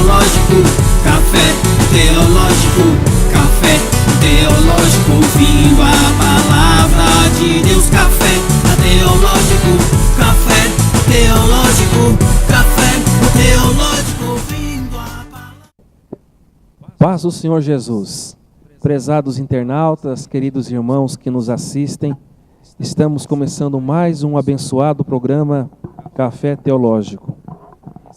teológico, café teológico, café teológico, ouvindo a palavra de Deus. Café teológico, café teológico, café teológico, ouvindo a palavra. Paz do Senhor Jesus. Prezados internautas, queridos irmãos que nos assistem, estamos começando mais um abençoado programa Café Teológico.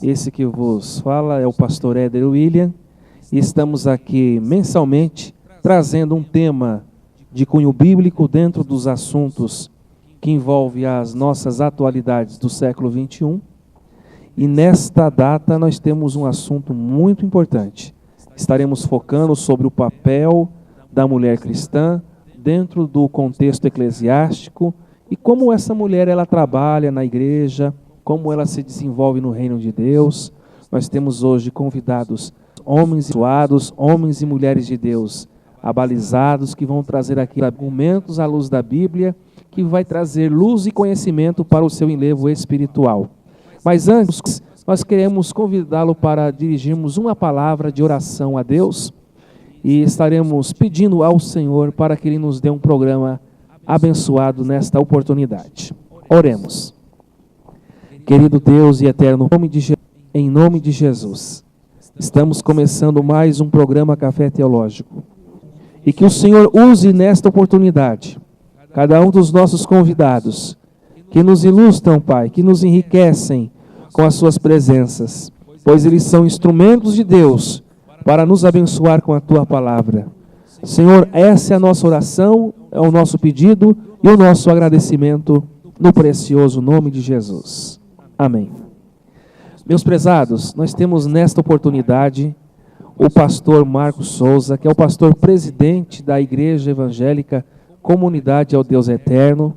Esse que vos fala é o pastor Éder William e estamos aqui mensalmente trazendo um tema de cunho bíblico dentro dos assuntos que envolvem as nossas atualidades do século XXI. E nesta data nós temos um assunto muito importante. Estaremos focando sobre o papel da mulher cristã dentro do contexto eclesiástico e como essa mulher ela trabalha na igreja, como ela se desenvolve no reino de Deus. Nós temos hoje convidados homens suados, homens e mulheres de Deus abalizados, que vão trazer aqui argumentos à luz da Bíblia, que vai trazer luz e conhecimento para o seu enlevo espiritual. Mas antes, nós queremos convidá-lo para dirigirmos uma palavra de oração a Deus e estaremos pedindo ao Senhor para que Ele nos dê um programa abençoado nesta oportunidade. Oremos. Querido Deus e eterno, em nome de Jesus, estamos começando mais um programa Café Teológico. E que o Senhor use nesta oportunidade cada um dos nossos convidados, que nos ilustram, Pai, que nos enriquecem com as suas presenças, pois eles são instrumentos de Deus para nos abençoar com a Tua palavra. Senhor, essa é a nossa oração, é o nosso pedido e o nosso agradecimento no precioso nome de Jesus. Amém. Meus prezados, nós temos nesta oportunidade o pastor Marcos Souza, que é o pastor presidente da Igreja Evangélica Comunidade ao Deus Eterno.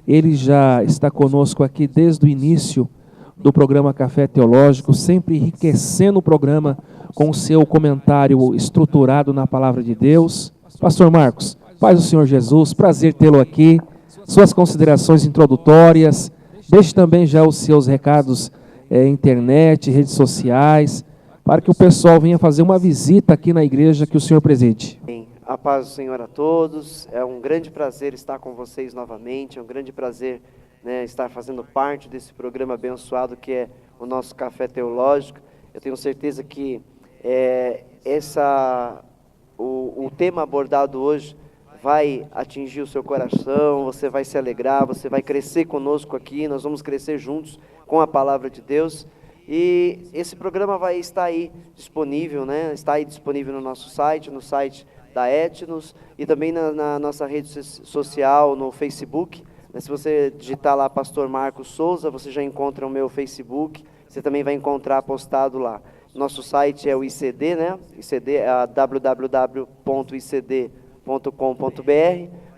Ele já está conosco aqui desde o início do programa Café Teológico, sempre enriquecendo o programa com o seu comentário estruturado na Palavra de Deus. Pastor Marcos, paz do Senhor Jesus, prazer tê-lo aqui. Suas considerações introdutórias, deixe também já os seus recados, internet, redes sociais, para que o pessoal venha fazer uma visita aqui na igreja que o Senhor preside. A paz do Senhor a todos, é um grande prazer estar com vocês novamente, é um grande prazer, estar fazendo parte desse programa abençoado que é o nosso Café Teológico. Eu tenho certeza que o tema abordado hoje vai atingir o seu coração, você vai se alegrar, você vai crescer conosco aqui, nós vamos crescer juntos com a palavra de Deus. E esse programa vai estar aí disponível, está aí disponível no nosso site, no site da Etnos e também na nossa rede social, no Facebook. Se você digitar lá Pastor Marcos Souza, você já encontra o meu Facebook, você também vai encontrar postado lá. Nosso site é o ICD, ICD é www.icd.com.br,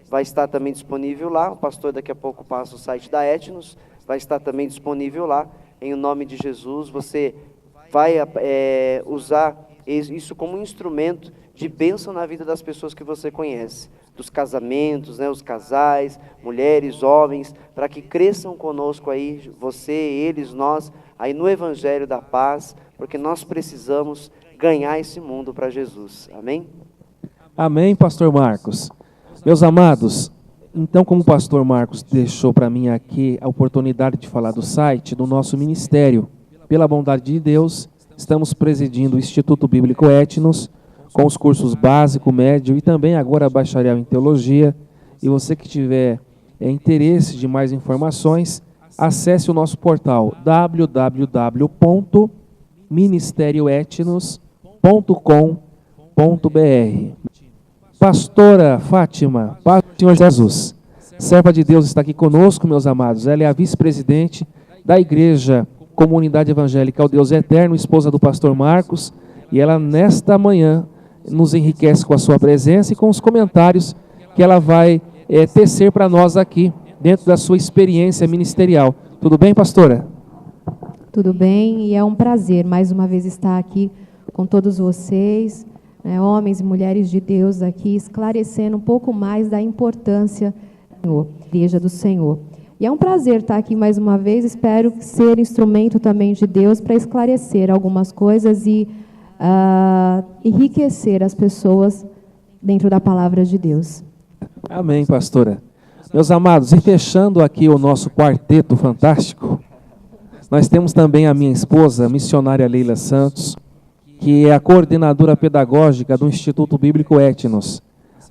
vai estar também disponível lá, o pastor daqui a pouco passa o site da Etnos, vai estar também disponível lá. Em nome de Jesus, você vai usar isso como um instrumento de bênção na vida das pessoas que você conhece, dos casamentos, os casais, mulheres, homens, para que cresçam conosco aí, você, eles, nós, aí no Evangelho da Paz, porque nós precisamos ganhar esse mundo para Jesus. Amém? Amém, pastor Marcos. Meus amados, então, como o pastor Marcos deixou para mim aqui a oportunidade de falar do site do nosso ministério, pela bondade de Deus, estamos presidindo o Instituto Bíblico Etnos, com os cursos básico, médio e também agora bacharel em teologia. E você que tiver interesse de mais informações, acesse o nosso portal www.ministerioetnos.com.br. Pastora Fátima, paz do Senhor Jesus, serva de Deus, está aqui conosco, meus amados. Ela é a vice-presidente da Igreja Comunidade Evangélica ao Deus Eterno, esposa do pastor Marcos, e ela nesta manhã nos enriquece com a sua presença e com os comentários que ela vai tecer para nós aqui, dentro da sua experiência ministerial. Tudo bem, pastora? Tudo bem, e é um prazer mais uma vez estar aqui com todos vocês, homens e mulheres de Deus aqui, esclarecendo um pouco mais da importância da Igreja do Senhor. E é um prazer estar aqui mais uma vez, espero ser instrumento também de Deus para esclarecer algumas coisas e enriquecer as pessoas dentro da palavra de Deus. Amém, pastora. Meus amados, e fechando aqui o nosso quarteto fantástico, nós temos também a minha esposa, a missionária Leila Santos, que é a coordenadora pedagógica do Instituto Bíblico Etnos.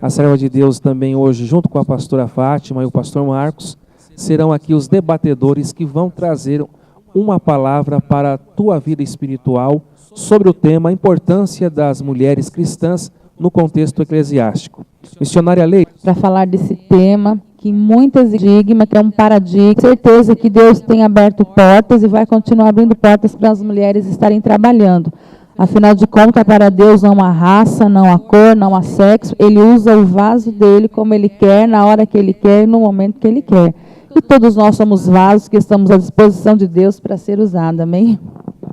A serva de Deus também hoje, junto com a pastora Fátima e o pastor Marcos, serão aqui os debatedores que vão trazer uma palavra para a tua vida espiritual sobre o tema, a importância das mulheres cristãs no contexto eclesiástico. Missionária Leila. Para falar desse tema, que muitas estigmas, que é um paradigma, certeza que Deus tem aberto portas e vai continuar abrindo portas para as mulheres estarem trabalhando. Afinal de contas, para Deus não há raça, não há cor, não há sexo. Ele usa o vaso dele como ele quer, na hora que ele quer, no momento que ele quer. E todos nós somos vasos que estamos à disposição de Deus para ser usados. Amém?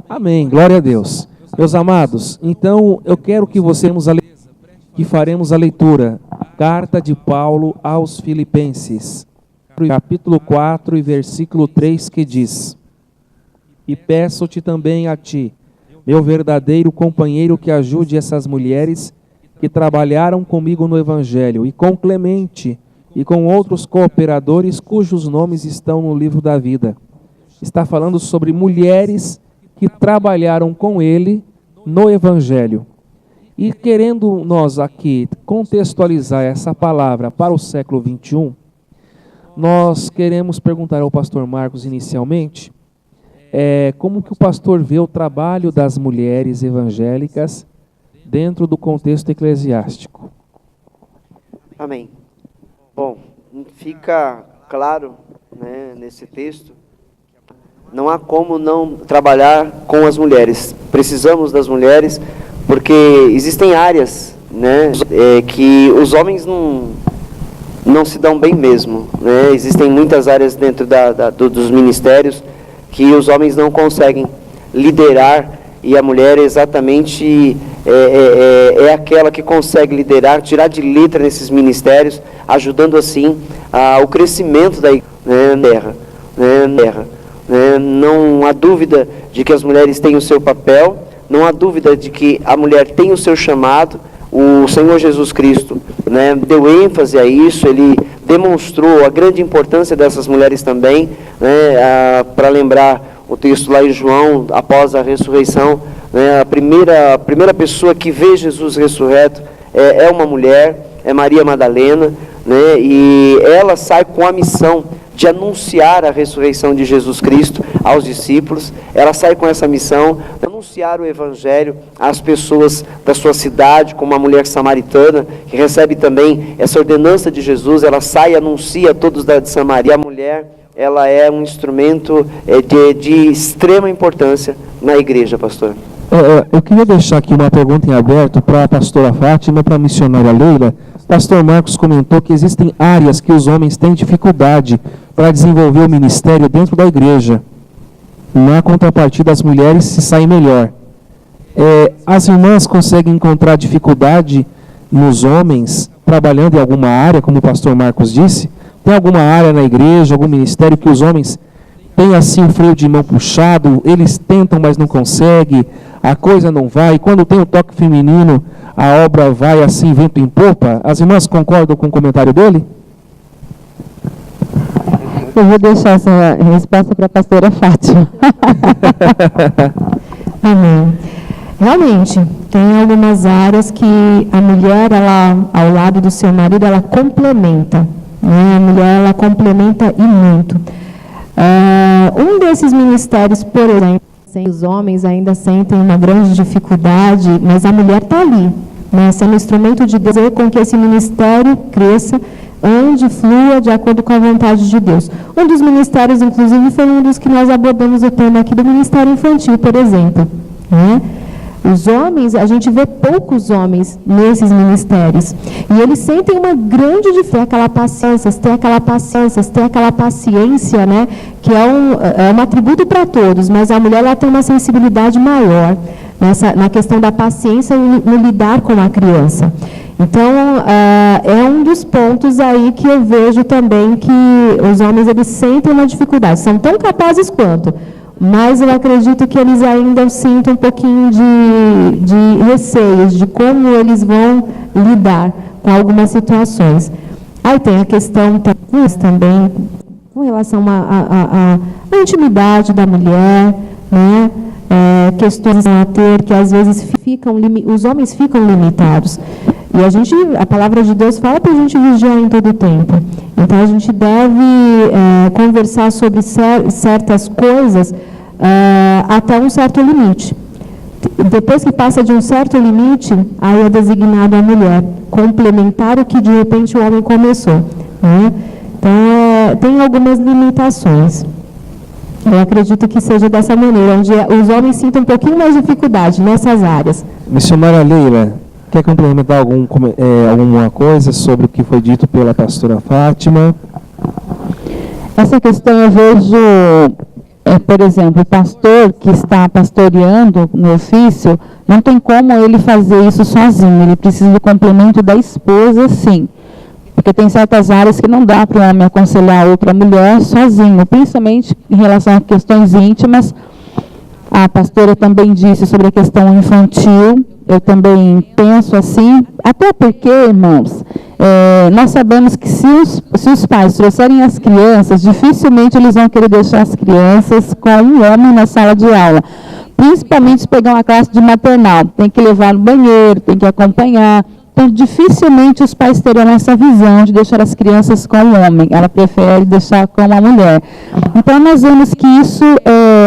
Amém. Glória a Deus. Meus amados, então eu quero que faremos a leitura. Carta de Paulo aos Filipenses, capítulo 4 e versículo 3, que diz: E peço-te também a ti, meu verdadeiro companheiro, que ajude essas mulheres que trabalharam comigo no Evangelho, e com Clemente, e com outros cooperadores cujos nomes estão no livro da vida. Está falando sobre mulheres que trabalharam com ele no Evangelho. E querendo nós aqui contextualizar essa palavra para o século 21, nós queremos perguntar ao pastor Marcos inicialmente, como que o pastor vê o trabalho das mulheres evangélicas dentro do contexto eclesiástico. Amém. Bom, fica claro, né, nesse texto, não há como não trabalhar com as mulheres. Precisamos das mulheres, porque existem áreas, né, que os homens não se dão bem mesmo, né? Existem muitas áreas dentro dos ministérios que os homens não conseguem liderar, e a mulher exatamente é aquela que consegue liderar, tirar de letra nesses ministérios, ajudando assim o crescimento da terra. Não há dúvida de que as mulheres têm o seu papel, não há dúvida de que a mulher tem o seu chamado. O Senhor Jesus Cristo, né, deu ênfase a isso, ele demonstrou a grande importância dessas mulheres também, né, para lembrar o texto lá em João, após a ressurreição, né, a primeira pessoa que vê Jesus ressurreto é uma mulher, é Maria Madalena, né, e ela sai com a missão de anunciar a ressurreição de Jesus Cristo aos discípulos. Ela sai com essa missão de anunciar o Evangelho às pessoas da sua cidade, como a mulher samaritana, que recebe também essa ordenança de Jesus. Ela sai e anuncia a todos de Samaria. A mulher, ela é um instrumento de extrema importância na igreja, pastor. Eu queria deixar aqui uma pergunta em aberto para a pastora Fátima e para a missionária Leila. Pastor Marcos comentou que existem áreas que os homens têm dificuldade para desenvolver o ministério dentro da igreja. Na contrapartida, as mulheres se saem melhor. As irmãs conseguem encontrar dificuldade nos homens trabalhando em alguma área, como o pastor Marcos disse? Tem alguma área na igreja, algum ministério que os homens têm assim o freio de mão puxado, eles tentam, mas não conseguem, a coisa não vai, quando tem o toque feminino, a obra vai assim, vento em popa? As irmãs concordam com o comentário dele? Eu vou deixar essa resposta para a pastora Fátima. Amém. Realmente, tem algumas áreas que a mulher, ela, ao lado do seu marido, ela complementa. Né? A mulher, ela complementa e muito. Um desses ministérios, por exemplo, os homens ainda sentem uma grande dificuldade, mas a mulher está ali, né, sendo instrumento de Deus, com que esse ministério cresça, ande, flua de acordo com a vontade de Deus. Um dos ministérios, inclusive, foi um dos que nós abordamos o tema aqui do Ministério Infantil, por exemplo. Né? Os homens, a gente vê poucos homens nesses ministérios. E eles sentem uma grande dificuldade, ter aquela paciência, né? Que é um atributo para todos, mas a mulher ela tem uma sensibilidade maior na questão da paciência no lidar com a criança. Então, é um dos pontos aí que eu vejo também que os homens eles sentem uma dificuldade. São tão capazes quanto, mas eu acredito que eles ainda sintam um pouquinho de receios de como eles vão lidar com algumas situações. Aí tem a questão também com relação à intimidade da mulher, né? Questões a ter que às vezes os homens ficam limitados. E a palavra de Deus fala para a gente vigiar em todo o tempo. Então a gente deve conversar sobre certas coisas até um certo limite. Depois que passa de um certo limite, aí é designado a mulher complementar o que de repente o homem começou, né? Então tem algumas limitações. Eu acredito que seja dessa maneira, onde os homens sintam um pouquinho mais de dificuldade nessas áreas. Missionária Leila, quer complementar alguma coisa sobre o que foi dito pela pastora Fátima? Essa questão eu vejo, por exemplo, o pastor que está pastoreando no ofício, não tem como ele fazer isso sozinho, ele precisa do complemento da esposa, sim. Porque tem certas áreas que não dá para o homem aconselhar outra mulher sozinho, principalmente em relação a questões íntimas. A pastora também disse sobre a questão infantil, eu também penso assim, até porque, irmãos, nós sabemos que se os pais trouxerem as crianças, dificilmente eles vão querer deixar as crianças com um homem na sala de aula. Principalmente se pegar uma classe de maternal, tem que levar no banheiro, tem que acompanhar. Então, dificilmente os pais terão essa visão de deixar as crianças com o homem. Ela prefere deixar com a mulher. Então, nós vemos que isso,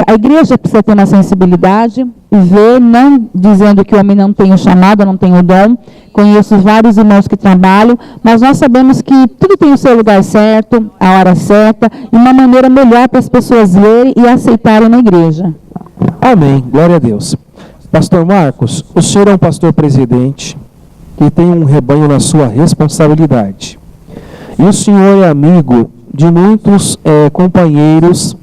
a igreja precisa ter uma sensibilidade, ver, não dizendo que o homem não tem o chamado, não tem o dom. Conheço vários irmãos que trabalham, mas nós sabemos que tudo tem o seu lugar certo, a hora certa, e uma maneira melhor para as pessoas verem e aceitarem na igreja. Amém. Glória a Deus. Pastor Marcos, o senhor é um pastor presidente que tem um rebanho na sua responsabilidade. E o senhor é amigo de muitos companheiros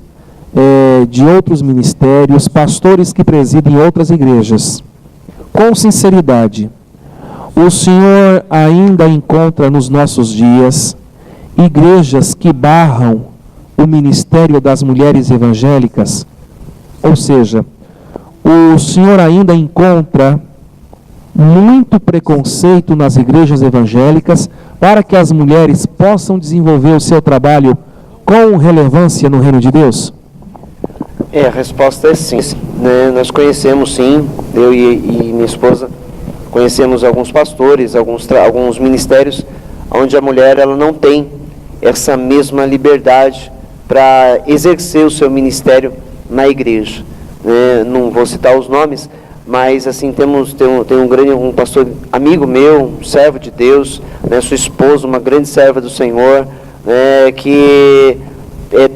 de outros ministérios, pastores que presidem outras igrejas. Com sinceridade, o senhor ainda encontra nos nossos dias igrejas que barram o ministério das mulheres evangélicas? Ou seja, o senhor ainda encontra muito preconceito nas igrejas evangélicas para que as mulheres possam desenvolver o seu trabalho com relevância no reino de Deus? A resposta é sim. Nós conhecemos sim, eu e minha esposa, conhecemos alguns pastores, alguns ministérios, onde a mulher ela não tem essa mesma liberdade para exercer o seu ministério na igreja. Não vou citar os nomes, mas assim tem um pastor amigo meu, um servo de Deus, sua esposa, uma grande serva do Senhor, que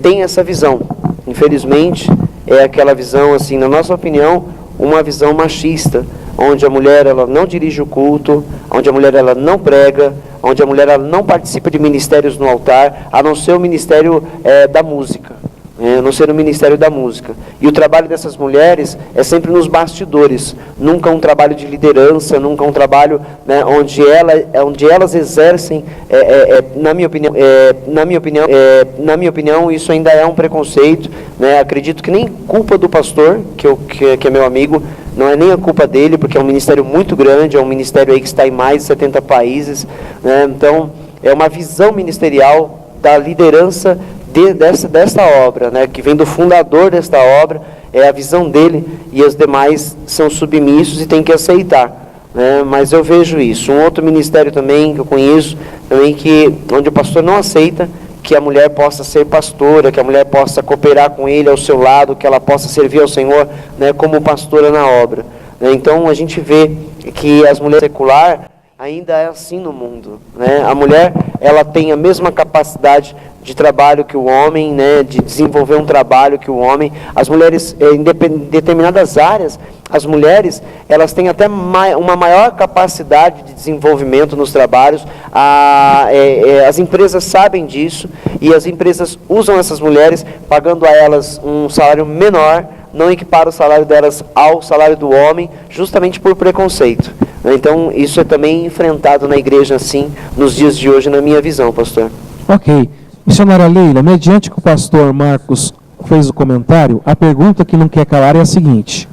tem essa visão. Infelizmente é aquela visão, assim, na nossa opinião, uma visão machista, onde a mulher ela não dirige o culto, onde a mulher ela não prega, onde a mulher ela não participa de ministérios no altar, a não ser o ministério da música. Não ser no Ministério da Música. E o trabalho dessas mulheres é sempre nos bastidores, nunca um trabalho de liderança, nunca um trabalho onde elas exercem, na minha opinião, isso ainda é um preconceito. Acredito que nem culpa do pastor, que é meu amigo, não é nem a culpa dele, porque é um ministério muito grande, é um ministério aí que está em mais de 70 países. Então, é uma visão ministerial da liderança desta obra, que vem do fundador desta obra, é a visão dele, e os demais são submissos e têm que aceitar. Mas eu vejo isso. Um outro ministério também que eu conheço, também onde o pastor não aceita que a mulher possa ser pastora, que a mulher possa cooperar com ele ao seu lado, que ela possa servir ao Senhor como pastora na obra. Então a gente vê que as mulheres seculares ainda é assim no mundo. A mulher ela tem a mesma capacidade de trabalho que o homem, de desenvolver um trabalho que o homem. As mulheres, em determinadas áreas, as mulheres elas têm até uma maior capacidade de desenvolvimento nos trabalhos. As empresas sabem disso e as empresas usam essas mulheres, pagando a elas um salário menor, não equipara o salário delas ao salário do homem, justamente por preconceito. Então, isso é também enfrentado na igreja, assim, nos dias de hoje, na minha visão, pastor. Ok. Missionária Leila, mediante que o pastor Marcos fez o comentário, a pergunta que não quer calar é a seguinte.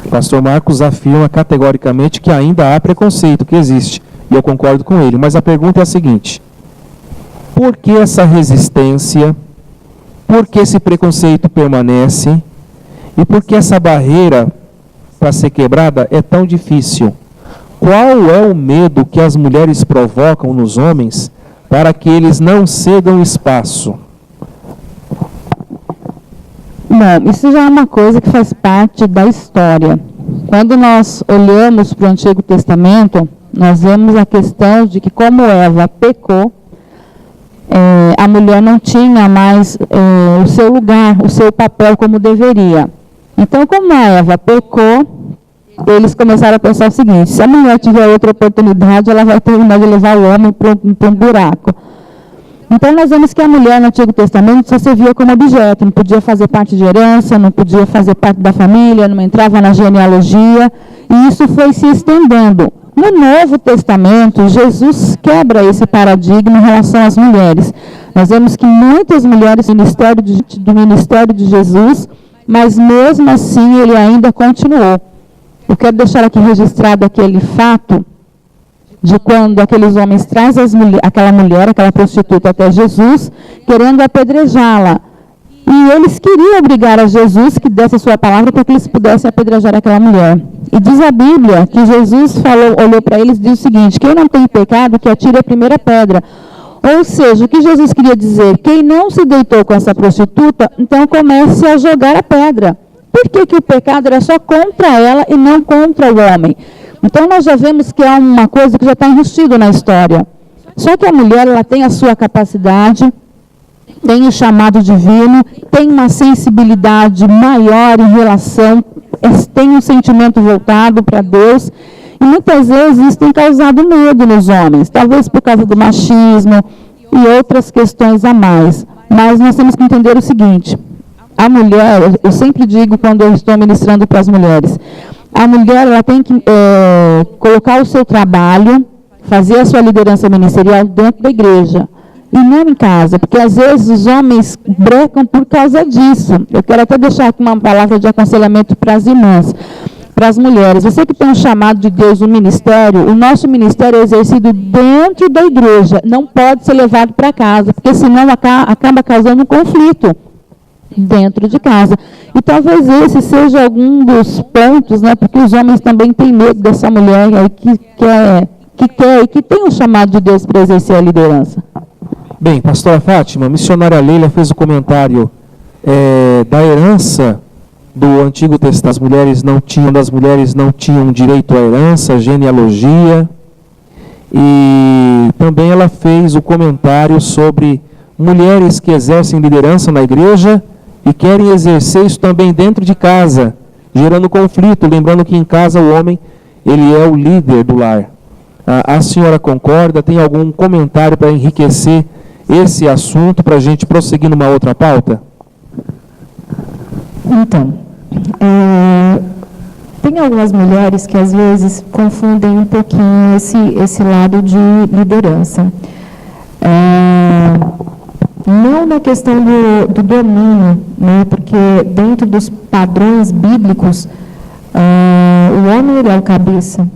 O pastor Marcos afirma categoricamente que ainda há preconceito, que existe, e eu concordo com ele, mas a pergunta é a seguinte: por que essa resistência, por que esse preconceito permanece e por que essa barreira para ser quebrada é tão difícil? Qual é o medo que as mulheres provocam nos homens para que eles não cedam espaço? Bom, isso já é uma coisa que faz parte da história. Quando nós olhamos para o Antigo Testamento, nós vemos a questão de que, como Eva pecou, a mulher não tinha mais o seu lugar, o seu papel como deveria. Então, como a Eva pecou, eles começaram a pensar o seguinte: se a mulher tiver outra oportunidade, ela vai terminar de levar o homem para um buraco. Então, nós vemos que a mulher no Antigo Testamento só servia como objeto, não podia fazer parte de herança, não podia fazer parte da família, não entrava na genealogia, e isso foi se estendendo. No Novo Testamento, Jesus quebra esse paradigma em relação às mulheres. Nós vemos que muitas mulheres do ministério de Jesus, mas mesmo assim ele ainda continuou. Eu quero deixar aqui registrado aquele fato de quando aqueles homens trazem aquela prostituta até Jesus, querendo apedrejá-la. E eles queriam obrigar a Jesus que desse a sua palavra para que eles pudessem apedrejar aquela mulher. E diz a Bíblia que Jesus olhou para eles e disse o seguinte: quem não tem pecado, que atire a primeira pedra. Ou seja, o que Jesus queria dizer: quem não se deitou com essa prostituta, então comece a jogar a pedra. Por que o pecado era só contra ela e não contra o homem? Então nós já vemos que é uma coisa que já está enrustido na história. Só que a mulher, ela tem a sua capacidade, tem o chamado divino, tem uma sensibilidade maior em relação, tem um sentimento voltado para Deus, e muitas vezes isso tem causado medo nos homens, talvez por causa do machismo e outras questões a mais. Mas nós temos que entender o seguinte: a mulher, eu sempre digo quando eu estou ministrando para as mulheres, a mulher, ela tem que colocar o seu trabalho, fazer a sua liderança ministerial dentro da igreja e não em casa, porque às vezes os homens brecam por causa disso. Eu quero até deixar aqui uma palavra de aconselhamento para as irmãs, para as mulheres. Você que tem um chamado de Deus no ministério, o nosso ministério é exercido dentro da igreja, não pode ser levado para casa, porque senão acaba causando um conflito dentro de casa. E talvez esse seja algum dos pontos, né, porque os homens também têm medo dessa mulher aí que quer e que tem um chamado de Deus para exercer a liderança. Bem, pastora Fátima, a missionária Leila fez o comentário da herança do Antigo Testamento. As mulheres não tinham direito à herança, genealogia, e também ela fez o comentário sobre mulheres que exercem liderança na igreja e querem exercer isso também dentro de casa, gerando conflito, lembrando que em casa o homem, ele é o líder do lar. A senhora concorda? Tem algum comentário para enriquecer esse assunto, para a gente prosseguir numa outra pauta? Então, tem algumas mulheres que às vezes confundem um pouquinho esse lado de liderança. Não na questão do domínio, né, porque dentro dos padrões bíblicos, o homem ele é o cabeça.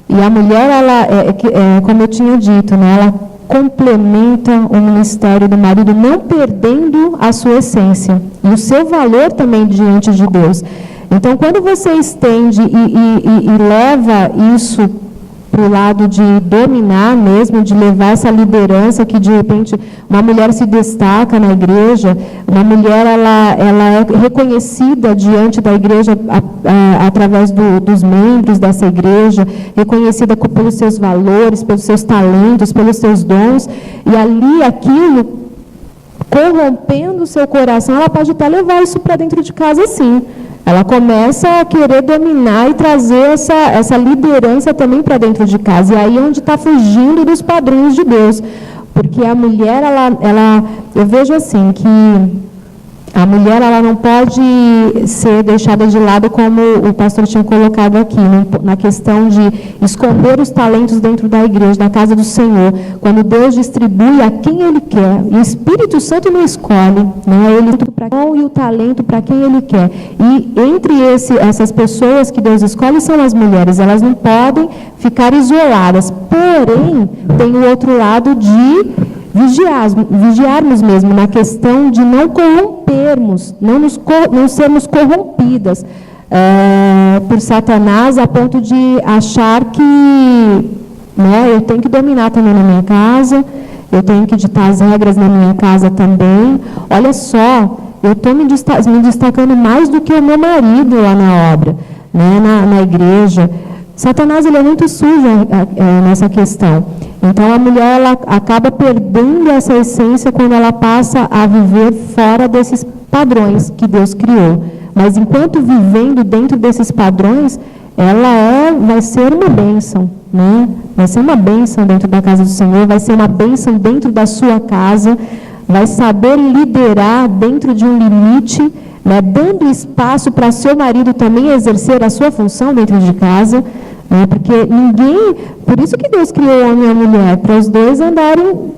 E a mulher, ela como eu tinha dito, né, ela complementa o ministério do marido, não perdendo a sua essência e o seu valor também diante de Deus. Então, quando você estende e leva isso para o lado de dominar mesmo, de levar essa liderança, que de repente uma mulher se destaca na igreja, uma mulher ela é reconhecida diante da igreja através dos membros dessa igreja, reconhecida pelos seus valores, pelos seus talentos, pelos seus dons, e ali aquilo corrompendo o seu coração, ela pode até levar isso para dentro de casa, sim. Ela começa a querer dominar e trazer essa liderança também para dentro de casa. E aí é onde está fugindo dos padrões de Deus. Porque a mulher, eu vejo assim, que A mulher, ela não pode ser deixada de lado, como o pastor tinha colocado aqui, na questão de esconder os talentos dentro da igreja, da casa do Senhor. Quando Deus distribui a quem Ele quer, e o Espírito Santo não escolhe, né? Ele e o talento para quem Ele quer. E entre essas pessoas que Deus escolhe são as mulheres. Elas não podem ficar isoladas. Porém, tem o outro lado de vigiarmos mesmo, na questão de não corrompermos, não sermos corrompidas por Satanás, a ponto de achar que, né, eu tenho que dominar também na minha casa, eu tenho que ditar as regras na minha casa também. Olha só, eu estou me destacando mais do que o meu marido lá na obra, né, na igreja. Satanás, ele é muito sujo nessa questão. Então, a mulher, ela acaba perdendo essa essência quando ela passa a viver fora desses padrões que Deus criou. Mas, enquanto vivendo dentro desses padrões, ela vai ser uma bênção, né? Vai ser uma bênção dentro da casa do Senhor, vai ser uma bênção dentro da sua casa, vai saber liderar dentro de um limite, né? Dando espaço para seu marido também exercer a sua função dentro de casa. Porque por isso que Deus criou o homem e a mulher, para os dois andarem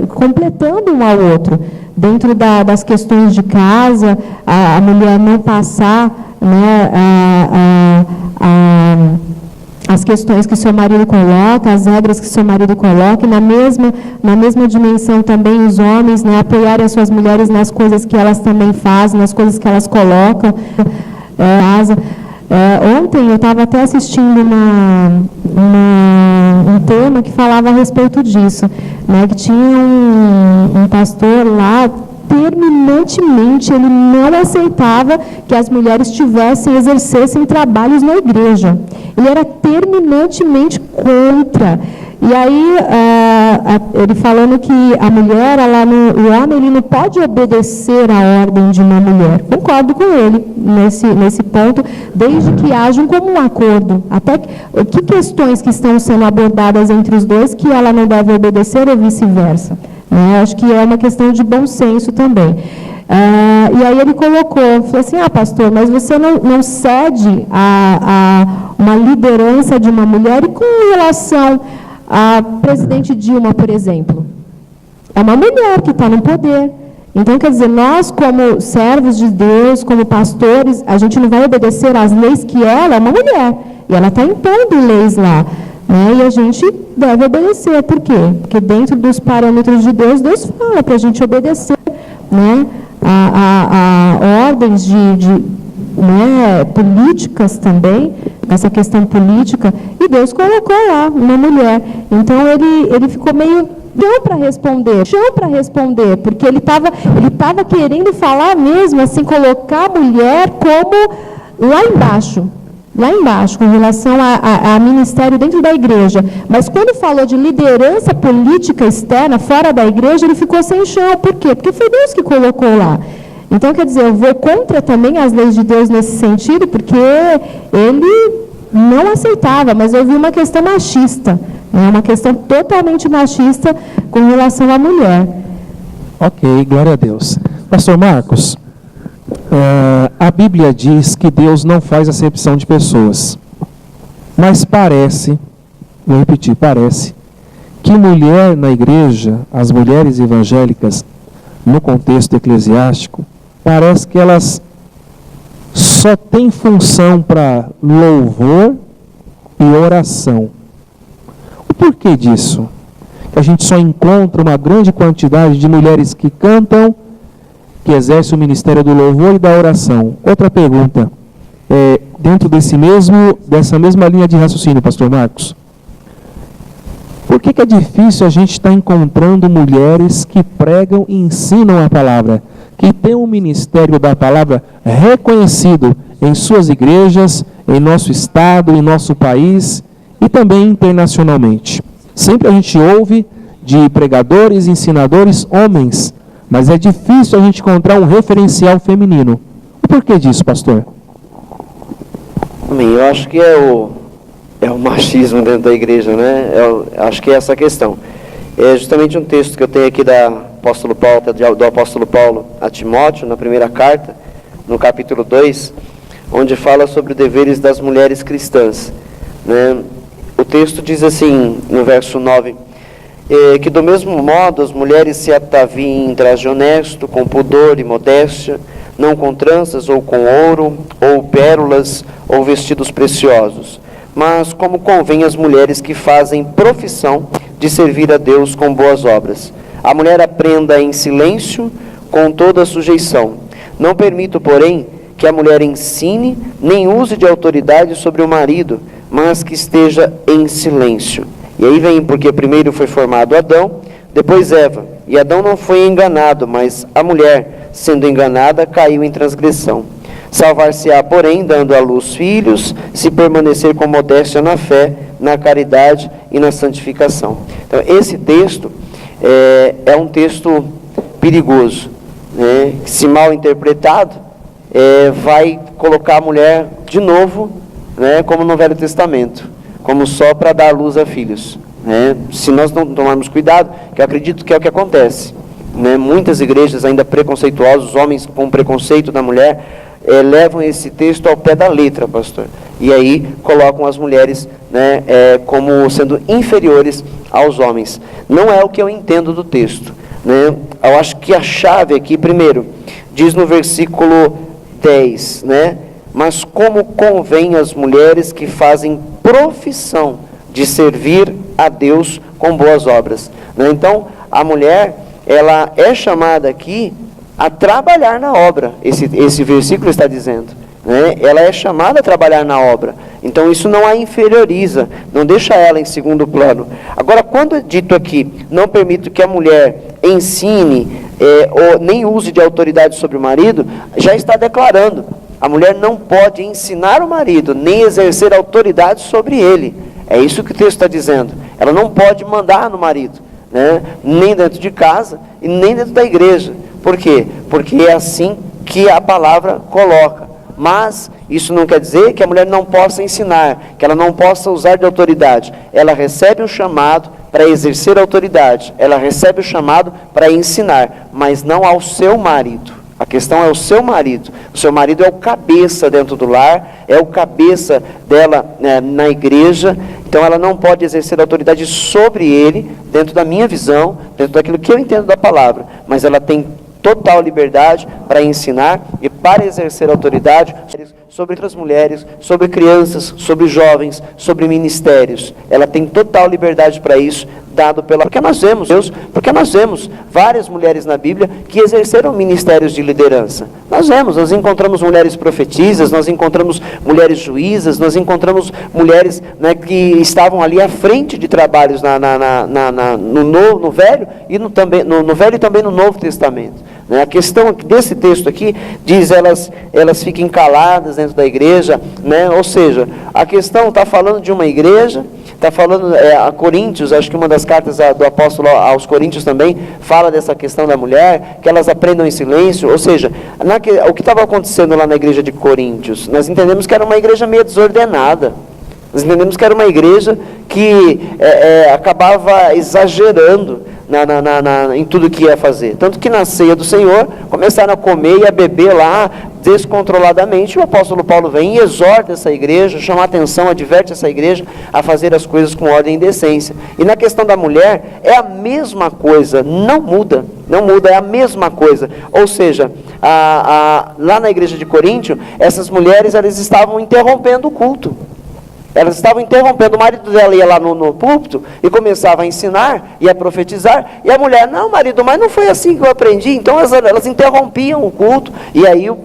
completando um ao outro. Dentro das questões de casa, a mulher não passar, né, as questões que seu marido coloca, as regras que seu marido coloca, e na mesma dimensão também os homens, né, apoiarem as suas mulheres nas coisas que elas também fazem, nas coisas que elas colocam em casa. Ontem eu estava até assistindo um tema que falava a respeito disso, né, que tinha um pastor lá, terminantemente, ele não aceitava que as mulheres exercessem trabalhos na igreja. Ele era terminantemente contra. E aí, ele falando que a mulher, o homem, ele não pode obedecer à ordem de uma mulher. Concordo com ele nesse ponto, desde que haja um comum acordo. Até que questões que estão sendo abordadas entre os dois que ela não deve obedecer ou vice-versa. Né? Acho que é uma questão de bom senso também. E aí ele falou assim, pastor, mas você não cede a uma liderança de uma mulher, e com relação a presidente Dilma, por exemplo, é uma mulher que está no poder. Então, quer dizer, nós, como servos de Deus, como pastores, a gente não vai obedecer às leis que ela é uma mulher. E ela está impondo leis lá. Né? E a gente deve obedecer. Por quê? Porque dentro dos parâmetros de Deus, Deus fala para a gente obedecer, né, a ordens né, políticas também, essa questão política, e Deus colocou lá uma mulher. Então, ele ficou meio chão para responder, porque ele estava querendo falar mesmo, assim, colocar a mulher como lá embaixo, com relação a ministério dentro da igreja. Mas quando falou de liderança política externa, fora da igreja, ele ficou sem chão. Por quê? Porque foi Deus que colocou lá. Então, quer dizer, eu vou contra também as leis de Deus nesse sentido, porque ele não aceitava, mas eu vi uma questão machista, né? Uma questão totalmente machista com relação à mulher. Ok, glória a Deus. Pastor Marcos, a Bíblia diz que Deus não faz acepção de pessoas, mas vou repetir, parece que mulher na igreja, as mulheres evangélicas, no contexto eclesiástico, parece que elas só têm função para louvor e oração. O porquê disso? Que a gente só encontra uma grande quantidade de mulheres que cantam, que exercem o ministério do louvor e da oração. Outra pergunta, dentro dessa mesma linha de raciocínio, pastor Marcos, por que é difícil a gente estar encontrando mulheres que pregam e ensinam a palavra, que têm um ministério da palavra reconhecido em suas igrejas, em nosso estado, em nosso país e também internacionalmente? Sempre a gente ouve de pregadores, ensinadores, homens, mas é difícil a gente encontrar um referencial feminino. O porquê disso, pastor? Eu acho que é o machismo dentro da igreja, né? Acho que é essa a questão. É justamente um texto que eu tenho aqui da do apóstolo Paulo a Timóteo, na primeira carta, no capítulo 2, onde fala sobre os deveres das mulheres cristãs, né? O texto diz assim, no verso 9, que do mesmo modo as mulheres se ataviem em traje honesto, com pudor e modéstia, não com tranças ou com ouro, ou pérolas, ou vestidos preciosos, mas como convém às mulheres que fazem profissão de servir a Deus com boas obras. A mulher aprenda em silêncio, com toda a sujeição. Não permito, porém, que a mulher ensine, nem use de autoridade sobre o marido, mas que esteja em silêncio. E aí vem, porque primeiro foi formado Adão, depois Eva. E Adão não foi enganado, mas a mulher, sendo enganada, caiu em transgressão. Salvar-se-á, porém, dando à luz filhos, se permanecer com modéstia na fé, na caridade e na santificação. Então, esse texto é um texto perigoso, né? Se mal interpretado, vai colocar a mulher de novo, né, como no Velho Testamento, como só para dar luz a filhos, né? Se nós não tomarmos cuidado, que eu acredito que é o que acontece, né? Muitas igrejas ainda preconceituosas, os homens com preconceito da mulher, levam esse texto ao pé da letra, pastor, e aí colocam as mulheres, né, como sendo inferiores aos homens. Não é o que eu entendo do texto, né? Eu acho que a chave aqui, primeiro, diz no versículo 10, né? Mas como convém às mulheres que fazem profissão de servir a Deus com boas obras, né? Então, a mulher, ela é chamada aqui a trabalhar na obra. Esse versículo está dizendo, né? Ela é chamada a trabalhar na obra. Então isso não a inferioriza, não deixa ela em segundo plano. Agora, quando é dito aqui, não permito que a mulher ensine, ou nem use de autoridade sobre o marido, já está declarando, a mulher não pode ensinar o marido, nem exercer autoridade sobre ele. É isso que o texto está dizendo. Ela não pode mandar no marido, né? Nem dentro de casa e nem dentro da igreja. Por quê? Porque é assim que a palavra coloca. Mas isso não quer dizer que a mulher não possa ensinar, que ela não possa usar de autoridade. Ela recebe um chamado para exercer autoridade, ela recebe o chamado para ensinar, mas não ao seu marido. A questão é o seu marido. O seu marido é o cabeça dentro do lar, é o cabeça dela, né, na igreja. Então ela não pode exercer autoridade sobre ele, dentro da minha visão, dentro daquilo que eu entendo da palavra, mas ela tem total liberdade para ensinar e para exercer autoridade sobre outras mulheres, sobre crianças, sobre jovens, sobre ministérios. Ela tem total liberdade para isso, dado pela... Porque nós vemos várias mulheres na Bíblia que exerceram ministérios de liderança. Nós encontramos mulheres profetisas, nós encontramos mulheres juízas, nós encontramos mulheres, né, que estavam ali à frente de trabalhos no Velho e no Velho e também no Novo Testamento. A questão desse texto aqui diz elas fiquem caladas dentro da igreja, né? Ou seja, a questão está falando de uma igreja, está falando a Coríntios, acho que uma das cartas do apóstolo aos Coríntios também fala dessa questão da mulher, que elas aprendam em silêncio. Ou seja, o que estava acontecendo lá na igreja de Coríntios, nós entendemos que era uma igreja meio desordenada. Nós entendemos que era uma igreja que acabava exagerando em tudo que ia fazer. Tanto que na ceia do Senhor, começaram a comer e a beber lá descontroladamente. O apóstolo Paulo vem e exorta essa igreja, chama a atenção, adverte essa igreja a fazer as coisas com ordem e decência. E na questão da mulher, é a mesma coisa, não muda, é a mesma coisa. Ou seja, lá na igreja de Coríntio, essas mulheres, elas estavam interrompendo o culto. Elas estavam interrompendo, o marido dela ia lá no púlpito e começava a ensinar e a profetizar, e a mulher, não, marido, mas não foi assim que eu aprendi. Então elas interrompiam o culto, e aí o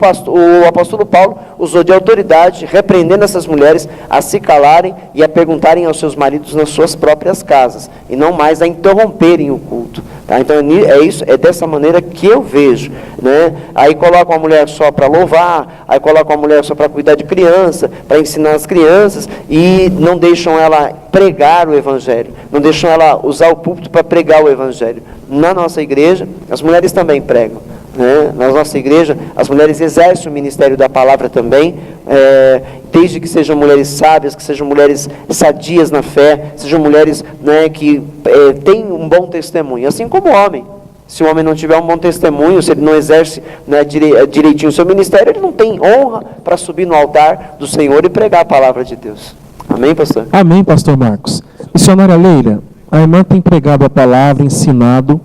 apóstolo Paulo usou de autoridade, repreendendo essas mulheres a se calarem e a perguntarem aos seus maridos nas suas próprias casas, e não mais a interromperem o culto. Tá? Então é dessa maneira que eu vejo, né? Aí colocam a mulher só para louvar, aí colocam a mulher só para cuidar de criança, para ensinar as crianças, e não deixam ela pregar o Evangelho, não deixam ela usar o púlpito para pregar o Evangelho. Na nossa igreja, as mulheres também pregam, né? Na nossa igreja, as mulheres exercem o ministério da palavra também, desde que sejam mulheres sábias, que sejam mulheres sadias na fé, sejam mulheres, né, que têm um bom testemunho, assim como o homem. Se o homem não tiver um bom testemunho, se ele não exerce, né, direitinho o seu ministério, ele não tem honra para subir no altar do Senhor e pregar a palavra de Deus. Amém, pastor? Amém, pastor Marcos. Missionária Leila, a irmã tem pregado a palavra, ensinado.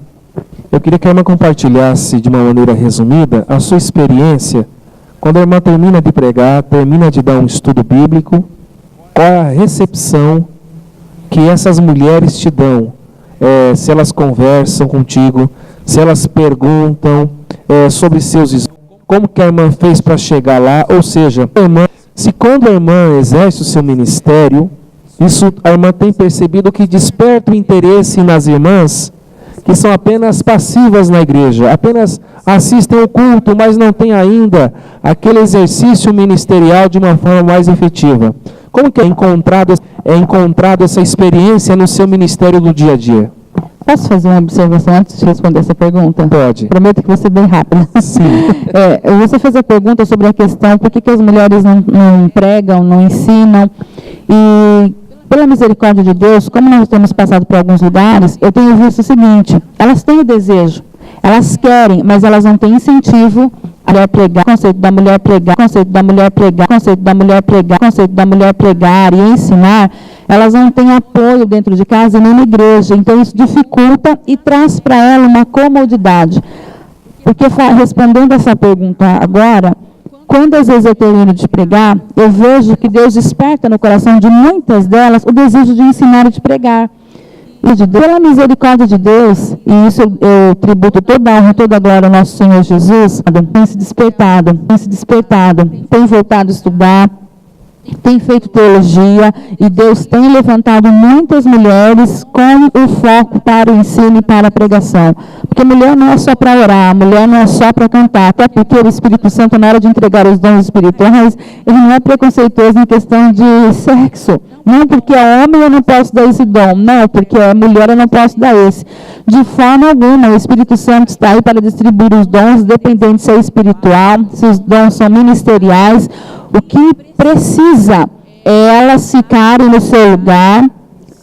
Eu queria que a irmã compartilhasse de uma maneira resumida a sua experiência quando a irmã termina de pregar, termina de dar um estudo bíblico, qual é a recepção que essas mulheres te dão, se elas conversam contigo, se elas perguntam sobre seus... Como que a irmã fez para chegar lá? Ou seja, se quando a irmã exerce o seu ministério, isso a irmã tem percebido que desperta o interesse nas irmãs que são apenas passivas na igreja, apenas assistem ao culto, mas não têm ainda aquele exercício ministerial de uma forma mais efetiva. Como que é encontrado essa experiência no seu ministério do dia a dia? Posso fazer uma observação antes de responder essa pergunta? Pode. Prometo que vou ser bem rápida. Sim. Você fez a pergunta sobre a questão por que as mulheres não pregam, não ensinam. E, pela misericórdia de Deus, como nós temos passado por alguns lugares, eu tenho visto o seguinte: elas têm o desejo, elas querem, mas elas não têm incentivo a mulher pregar, conceito da mulher pregar, conceito da mulher pregar, conceito da mulher pregar, conceito da mulher pregar e ensinar. Elas não têm apoio dentro de casa nem na igreja, então isso dificulta e traz para ela uma comodidade. Porque, respondendo essa pergunta agora, quando às vezes eu termino de pregar, eu vejo que Deus desperta no coração de muitas delas o desejo de ensinar e de pregar. E pela misericórdia de Deus, e isso eu tributo toda a honra, toda a glória ao nosso Senhor Jesus, tem se despertado, tem voltado a estudar, tem feito teologia, e Deus tem levantado muitas mulheres com o foco para o ensino e para a pregação. Porque mulher não é só para orar, mulher não é só para cantar, até porque o Espírito Santo, na hora de entregar os dons espirituais, ele não é preconceituoso em questão de sexo. Não porque é homem eu não posso dar esse dom, não, porque é mulher eu não posso dar esse. De forma alguma, o Espírito Santo está aí para distribuir os dons, independente se é espiritual, se os dons são ministeriais. O que precisa é elas ficarem no seu lugar,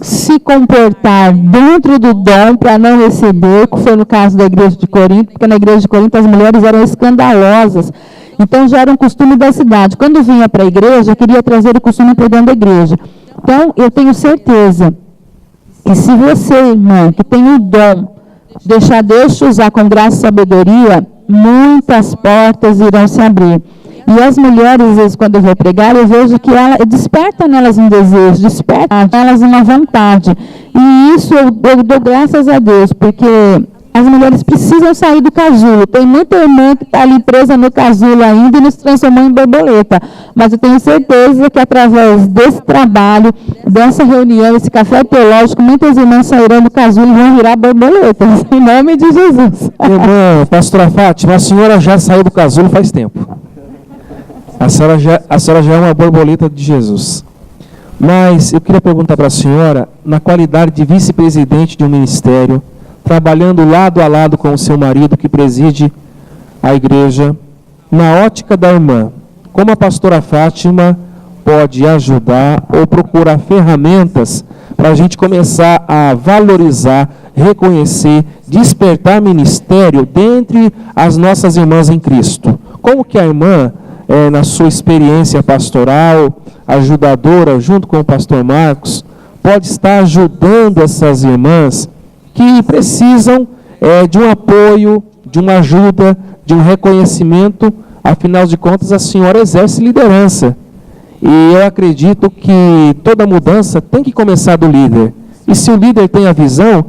se comportar dentro do dom para não receber, que foi no caso da igreja de Corinto, porque na igreja de Corinto as mulheres eram escandalosas. Então já era um costume da cidade. Quando vinha para a igreja, queria trazer o costume para dentro da igreja. Então, eu tenho certeza que se você, irmã, que tem o dom, deixar Deus te usar com graça e sabedoria, muitas portas irão se abrir. E as mulheres, às vezes, quando eu vou pregar, eu vejo que ela desperta nelas um desejo, desperta nelas uma vontade. E isso eu dou graças a Deus, porque as mulheres precisam sair do casulo. Tem muita irmã que está ali presa no casulo ainda e nos transformou em borboleta. Mas eu tenho certeza que através desse trabalho, dessa reunião, esse café teológico, muitas irmãs sairão do casulo e vão virar borboletas. Em nome de Jesus. Irmã, pastora Fátima, a senhora já saiu do casulo faz tempo. A senhora já é uma borboleta de Jesus. Mas eu queria perguntar para a senhora, na qualidade de vice-presidente de um ministério, trabalhando lado a lado com o seu marido que preside a igreja, na ótica da irmã, como a pastora Fátima pode ajudar ou procurar ferramentas para a gente começar a valorizar, reconhecer, despertar ministério dentre as nossas irmãs em Cristo? Como que a irmã, na sua experiência pastoral, ajudadora, junto com o pastor Marcos, pode estar ajudando essas irmãs que precisam de um apoio, de uma ajuda, de um reconhecimento? Afinal de contas, a senhora exerce liderança. E eu acredito que toda mudança tem que começar do líder. E se o líder tem a visão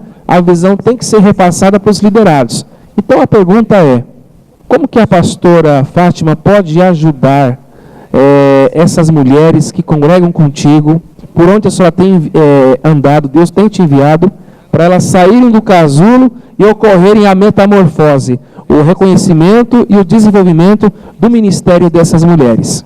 tem que ser repassada para os liderados. Então a pergunta é, como que a pastora Fátima pode ajudar essas mulheres que congregam contigo, por onde a senhora tem andado, Deus tem te enviado, para elas saírem do casulo e ocorrerem a metamorfose, o reconhecimento e o desenvolvimento do ministério dessas mulheres?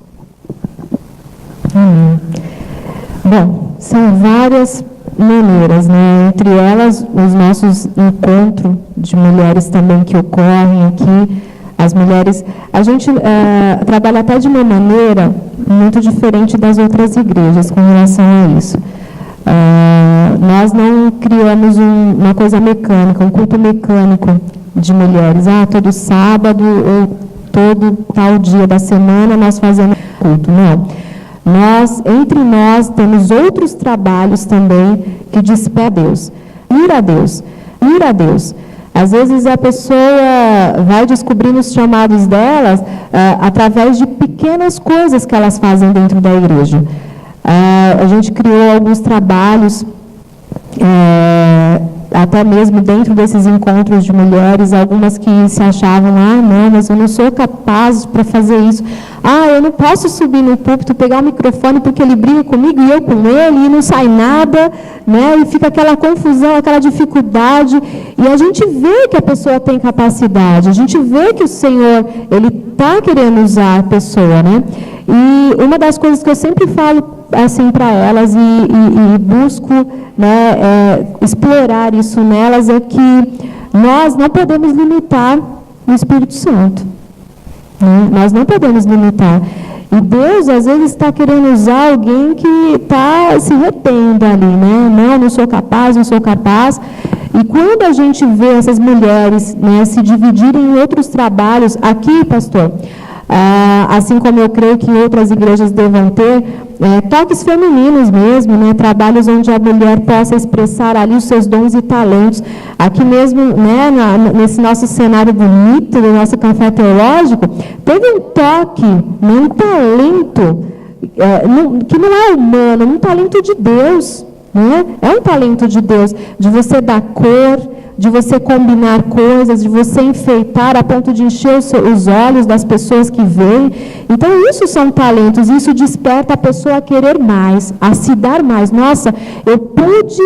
Bom, são várias maneiras, né? Entre elas, os nossos encontros de mulheres também que ocorrem aqui. As mulheres, a gente trabalha até de uma maneira muito diferente das outras igrejas com relação a isso. Nós não criamos uma coisa mecânica, um culto mecânico de mulheres. Todo sábado ou todo tal dia da semana nós fazemos culto. Não. Entre nós, temos outros trabalhos também que despertam Deus. Ir a Deus. Às vezes a pessoa vai descobrindo os chamados delas através de pequenas coisas que elas fazem dentro da igreja. A gente criou alguns trabalhos, até mesmo dentro desses encontros de mulheres, algumas que se achavam, não, mas eu não sou capaz para fazer isso. Eu não posso subir no púlpito, pegar o microfone porque ele briga comigo e eu com ele, e não sai nada, né? E fica aquela confusão, aquela dificuldade. E a gente vê que a pessoa tem capacidade, a gente vê que o Senhor, Ele está querendo usar a pessoa, né? E uma das coisas que eu sempre falo assim para elas e busco, né, explorar isso nelas é que nós não podemos limitar o Espírito Santo. Nós não podemos limitar. E Deus, às vezes, está querendo usar alguém que está se retendo ali, né? Não sou capaz. E quando a gente vê essas mulheres, né, se dividirem em outros trabalhos, aqui, pastor, assim como eu creio que outras igrejas devam ter, toques femininos mesmo, né, trabalhos onde a mulher possa expressar ali os seus dons e talentos. Aqui mesmo, né, nesse nosso cenário bonito, do nosso café teológico, teve um toque, um talento, que não é humano, um talento de Deus, né? É um talento de Deus, de você dar cor, de você combinar coisas, de você enfeitar a ponto de encher os olhos das pessoas que veem. Então, isso são talentos, isso desperta a pessoa a querer mais, a se dar mais. Nossa, eu pude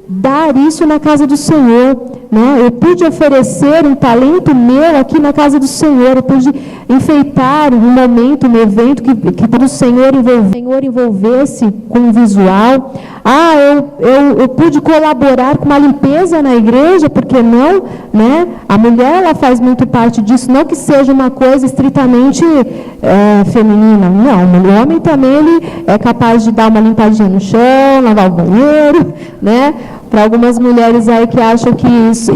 dar isso na casa do Senhor, né? Eu pude oferecer um talento meu aqui na casa do Senhor, eu pude enfeitar um momento, um evento que o Senhor envolvesse com o visual. Eu pude colaborar com uma limpeza na igreja, porque não, né? A mulher, ela faz muito parte disso, não que seja uma coisa estritamente feminina, não. O homem também, ele é capaz de dar uma limpadinha no chão, lavar o banheiro, né? Para algumas mulheres aí que acham que isso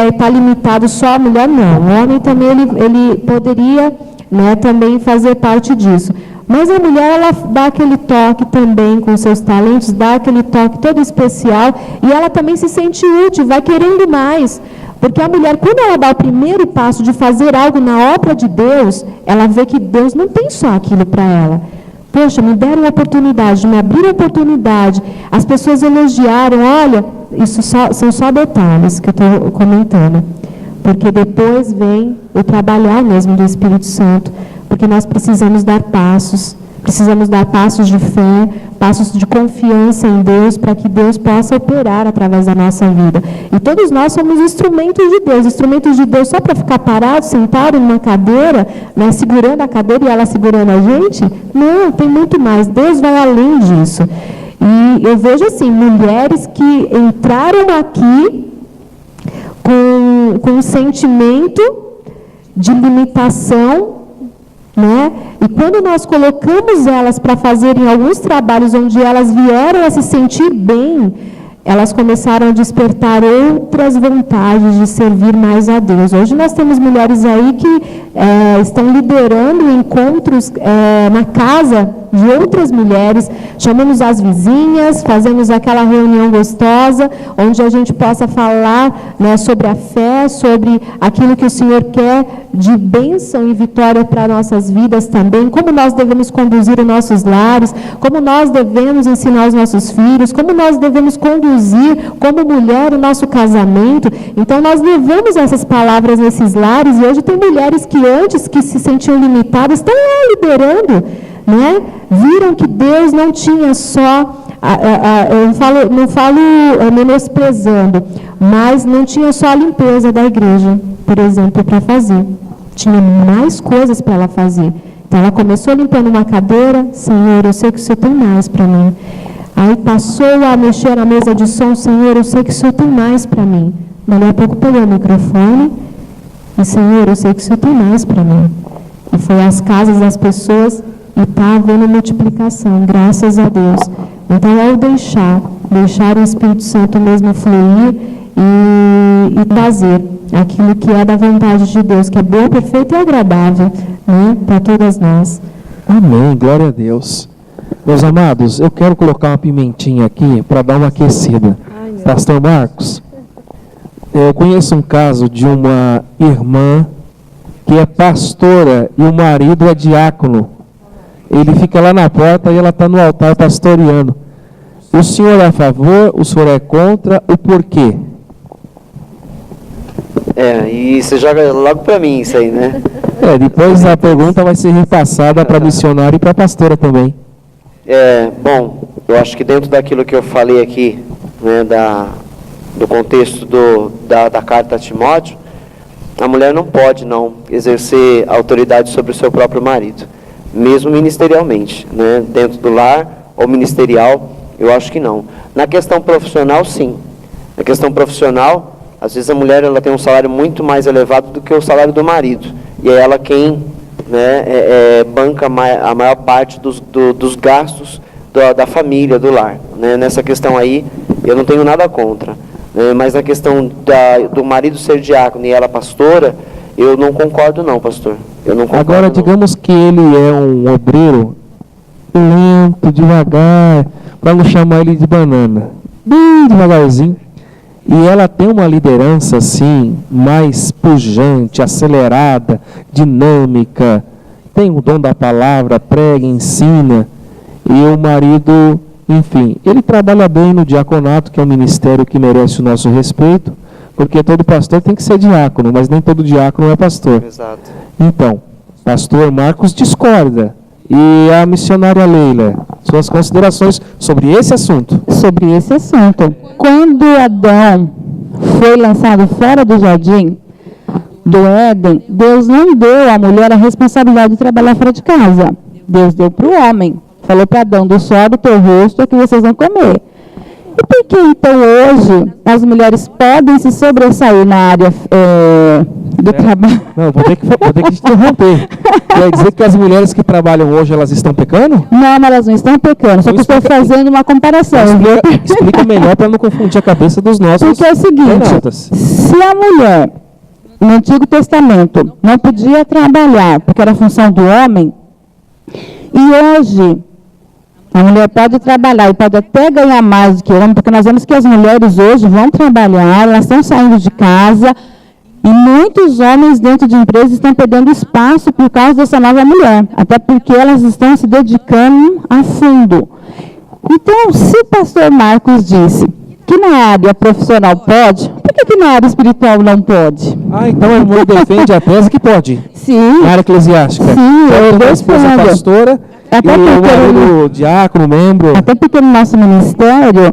está limitado só à mulher, não. O homem também, ele poderia, né, também fazer parte disso. Mas a mulher, ela dá aquele toque também com seus talentos, dá aquele toque todo especial, e ela também se sente útil, vai querendo mais. Porque a mulher, quando ela dá o primeiro passo de fazer algo na obra de Deus, ela vê que Deus não tem só aquilo para ela. Poxa, me deram a oportunidade, me abriram a oportunidade, as pessoas elogiaram, olha, isso são só detalhes que eu estou comentando. Porque depois vem o trabalhar mesmo do Espírito Santo, porque nós precisamos dar passos de fé, passos de confiança em Deus, para que Deus possa operar através da nossa vida. E todos nós somos instrumentos de Deus só para ficar parado, sentado numa cadeira, né, segurando a cadeira e ela segurando a gente? Não, tem muito mais. Deus vai além disso. E eu vejo assim, mulheres que entraram aqui com um sentimento de limitação, né? E quando nós colocamos elas para fazerem alguns trabalhos onde elas vieram a se sentir bem, elas começaram a despertar outras vontades de servir mais a Deus. Hoje nós temos mulheres aí que estão liderando encontros na casa de outras mulheres, chamamos as vizinhas, fazemos aquela reunião gostosa, onde a gente possa falar, né, sobre a fé, sobre aquilo que o Senhor quer de bênção e vitória para nossas vidas também, como nós devemos conduzir os nossos lares, como nós devemos ensinar os nossos filhos, como nós devemos conduzir como mulher o nosso casamento. Então nós levamos essas palavras nesses lares, e hoje tem mulheres que antes que se sentiam limitadas, estão lá liderando, né? Viram que Deus não tinha só, eu não falo menosprezando, mas não tinha só a limpeza da igreja, por exemplo, para fazer. Tinha mais coisas para ela fazer. Então ela começou limpando uma cadeira, Senhor, eu sei que o Senhor tem mais para mim. Aí passou a mexer na mesa de som, Senhor, eu sei que o Senhor tem mais para mim. Dali a pouco pegou o microfone e, Senhor, eu sei que o Senhor tem mais para mim. E foi às casas das pessoas e está havendo multiplicação, graças a Deus. Então, ao deixar o Espírito Santo mesmo fluir e trazer aquilo que é da vontade de Deus, que é boa, perfeita e agradável, né, para todas nós. Amém, glória a Deus. Meus amados, eu quero colocar uma pimentinha aqui para dar uma aquecida. Pastor Marcos, eu conheço um caso de uma irmã que é pastora e o marido é diácono. Ele fica lá na porta e ela está no altar pastoreando. O senhor é a favor, o senhor é contra, o porquê? E você joga logo para mim isso aí, né? Depois a pergunta vai ser repassada para missionário e para pastora também. Bom, eu acho que dentro daquilo que eu falei aqui, né, do contexto da carta a Timóteo, a mulher não pode não exercer autoridade sobre o seu próprio marido, mesmo ministerialmente, né, dentro do lar ou ministerial, eu acho que não. Na questão profissional, sim. Na questão profissional, às vezes a mulher ela tem um salário muito mais elevado do que o salário do marido, e é ela quem, né, banca a maior parte dos gastos da família, do lar, né? Nessa questão aí, eu não tenho nada contra, né? Mas na questão do marido ser diácono e ela pastora, eu não concordo não, pastor. Eu não concordo. Agora, digamos que ele é um obreiro lento, devagar, para não chamar ele de banana, bem devagarzinho, e ela tem uma liderança assim, mais pujante, acelerada, dinâmica, tem o dom da palavra, prega, ensina, e o marido, enfim, ele trabalha bem no diaconato, que é um ministério que merece o nosso respeito, porque todo pastor tem que ser diácono, mas nem todo diácono é pastor. Exato. Então, pastor Marcos discorda. E a missionária Leila, suas considerações sobre esse assunto? Sobre esse assunto. Quando Adão foi lançado fora do jardim, do Éden, Deus não deu à mulher a responsabilidade de trabalhar fora de casa. Deus deu para o homem. Falou para Adão, do suor do teu rosto é que vocês vão comer. E por que então hoje as mulheres podem se sobressair na área do trabalho? Não, vou ter que te interromper. Quer dizer que as mulheres que trabalham hoje, elas estão pecando? Não, elas não estão pecando, só que eu estou fazendo uma comparação. Explica melhor para não confundir a cabeça dos nossos. Porque é o seguinte, se a mulher, no Antigo Testamento, não podia trabalhar, porque era função do homem, e hoje a mulher pode trabalhar e pode até ganhar mais do que o homem, porque nós vemos que as mulheres hoje vão trabalhar, elas estão saindo de casa, e muitos homens dentro de empresas estão perdendo espaço por causa dessa nova mulher, até porque elas estão se dedicando a fundo. Então, se o pastor Marcos disse que na área profissional pode, por que na área espiritual não pode? Então a irmã defende a tese que pode. Sim. Na área eclesiástica. Sim, eu defendo. A esposa pastora até e o marido diácono, membro. Até porque no nosso ministério,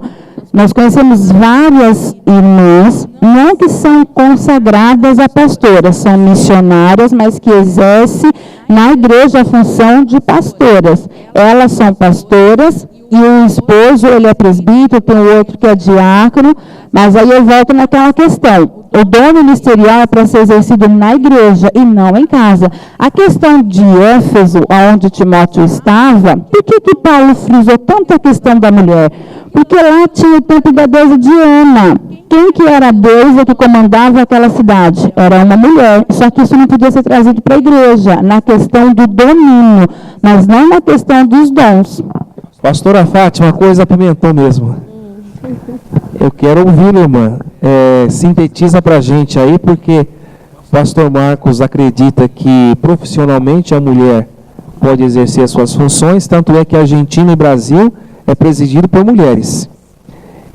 nós conhecemos várias irmãs, não que são consagradas a pastoras, são missionárias, mas que exercem na igreja a função de pastoras. Elas são pastoras e o esposo, ele é presbítero, tem o outro que é diácono, mas aí eu volto naquela questão. O dom ministerial é para ser exercido na igreja e não em casa. A questão de Éfeso, onde Timóteo estava, por que Paulo frisou tanto a questão da mulher? Porque lá tinha o templo da deusa Diana. Quem que era a deusa que comandava aquela cidade? Era uma mulher. Só que isso não podia ser trazido para a igreja, na questão do domínio, mas não na questão dos dons. Pastora Fátima, a coisa apimentou mesmo. Eu quero ouvir, irmã. Sintetiza para a gente aí, porque o pastor Marcos acredita que profissionalmente a mulher pode exercer as suas funções, tanto é que a Argentina e Brasil é presidido por mulheres.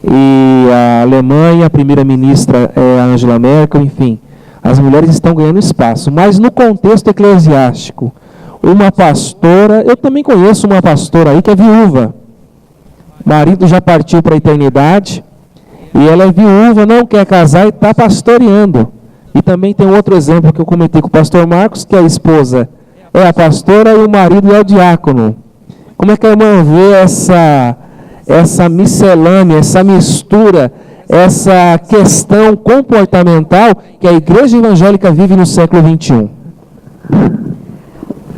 E a Alemanha, a primeira-ministra é a Angela Merkel, enfim, as mulheres estão ganhando espaço. Mas no contexto eclesiástico, uma pastora, eu também conheço uma pastora aí que é viúva. O marido já partiu para a eternidade, e ela é viúva, não quer casar e está pastoreando. E também tem outro exemplo que eu comentei com o pastor Marcos, que a esposa é a pastora e o marido é o diácono. Como é que a irmã vê essa miscelânea, essa mistura, essa questão comportamental que a igreja evangélica vive no século XXI?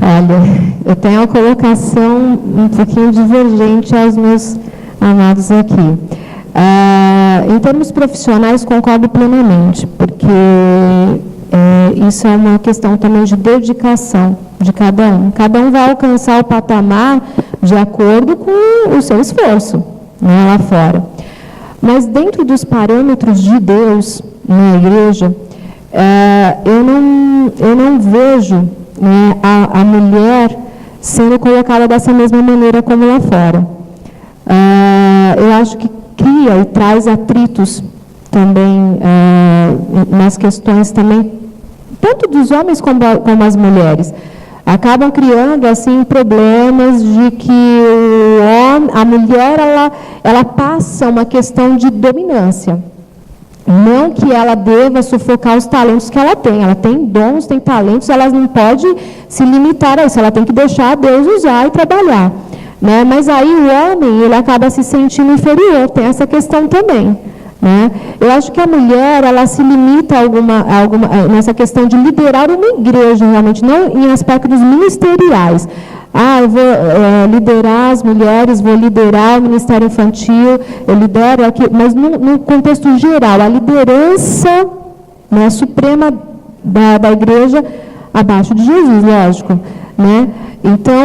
Olha, eu tenho uma colocação um pouquinho divergente aos meus amados aqui. Em termos profissionais, concordo plenamente, porque isso é uma questão também de dedicação de cada um. Cada um vai alcançar o patamar de acordo com o seu esforço, né, lá fora. Mas dentro dos parâmetros de Deus na igreja, eu não vejo, né, a mulher sendo colocada dessa mesma maneira como lá fora. Eu acho que cria e traz atritos também nas questões também, tanto dos homens como as mulheres. Acabam criando assim problemas de que a mulher ela passa uma questão de dominância. Não que ela deva sufocar os talentos que ela tem. Ela tem dons, tem talentos, ela não pode se limitar a isso. Ela tem que deixar Deus usar e trabalhar, né? Mas aí o homem, ele acaba se sentindo inferior. Tem essa questão também, né? Eu acho que a mulher, ela se limita a nessa questão de liderar uma igreja, realmente, não em aspectos ministeriais. Eu vou liderar as mulheres, vou liderar o ministério infantil, eu lidero aqui, mas no contexto geral, a liderança, né, suprema da igreja, abaixo de Jesus, lógico, né? Então,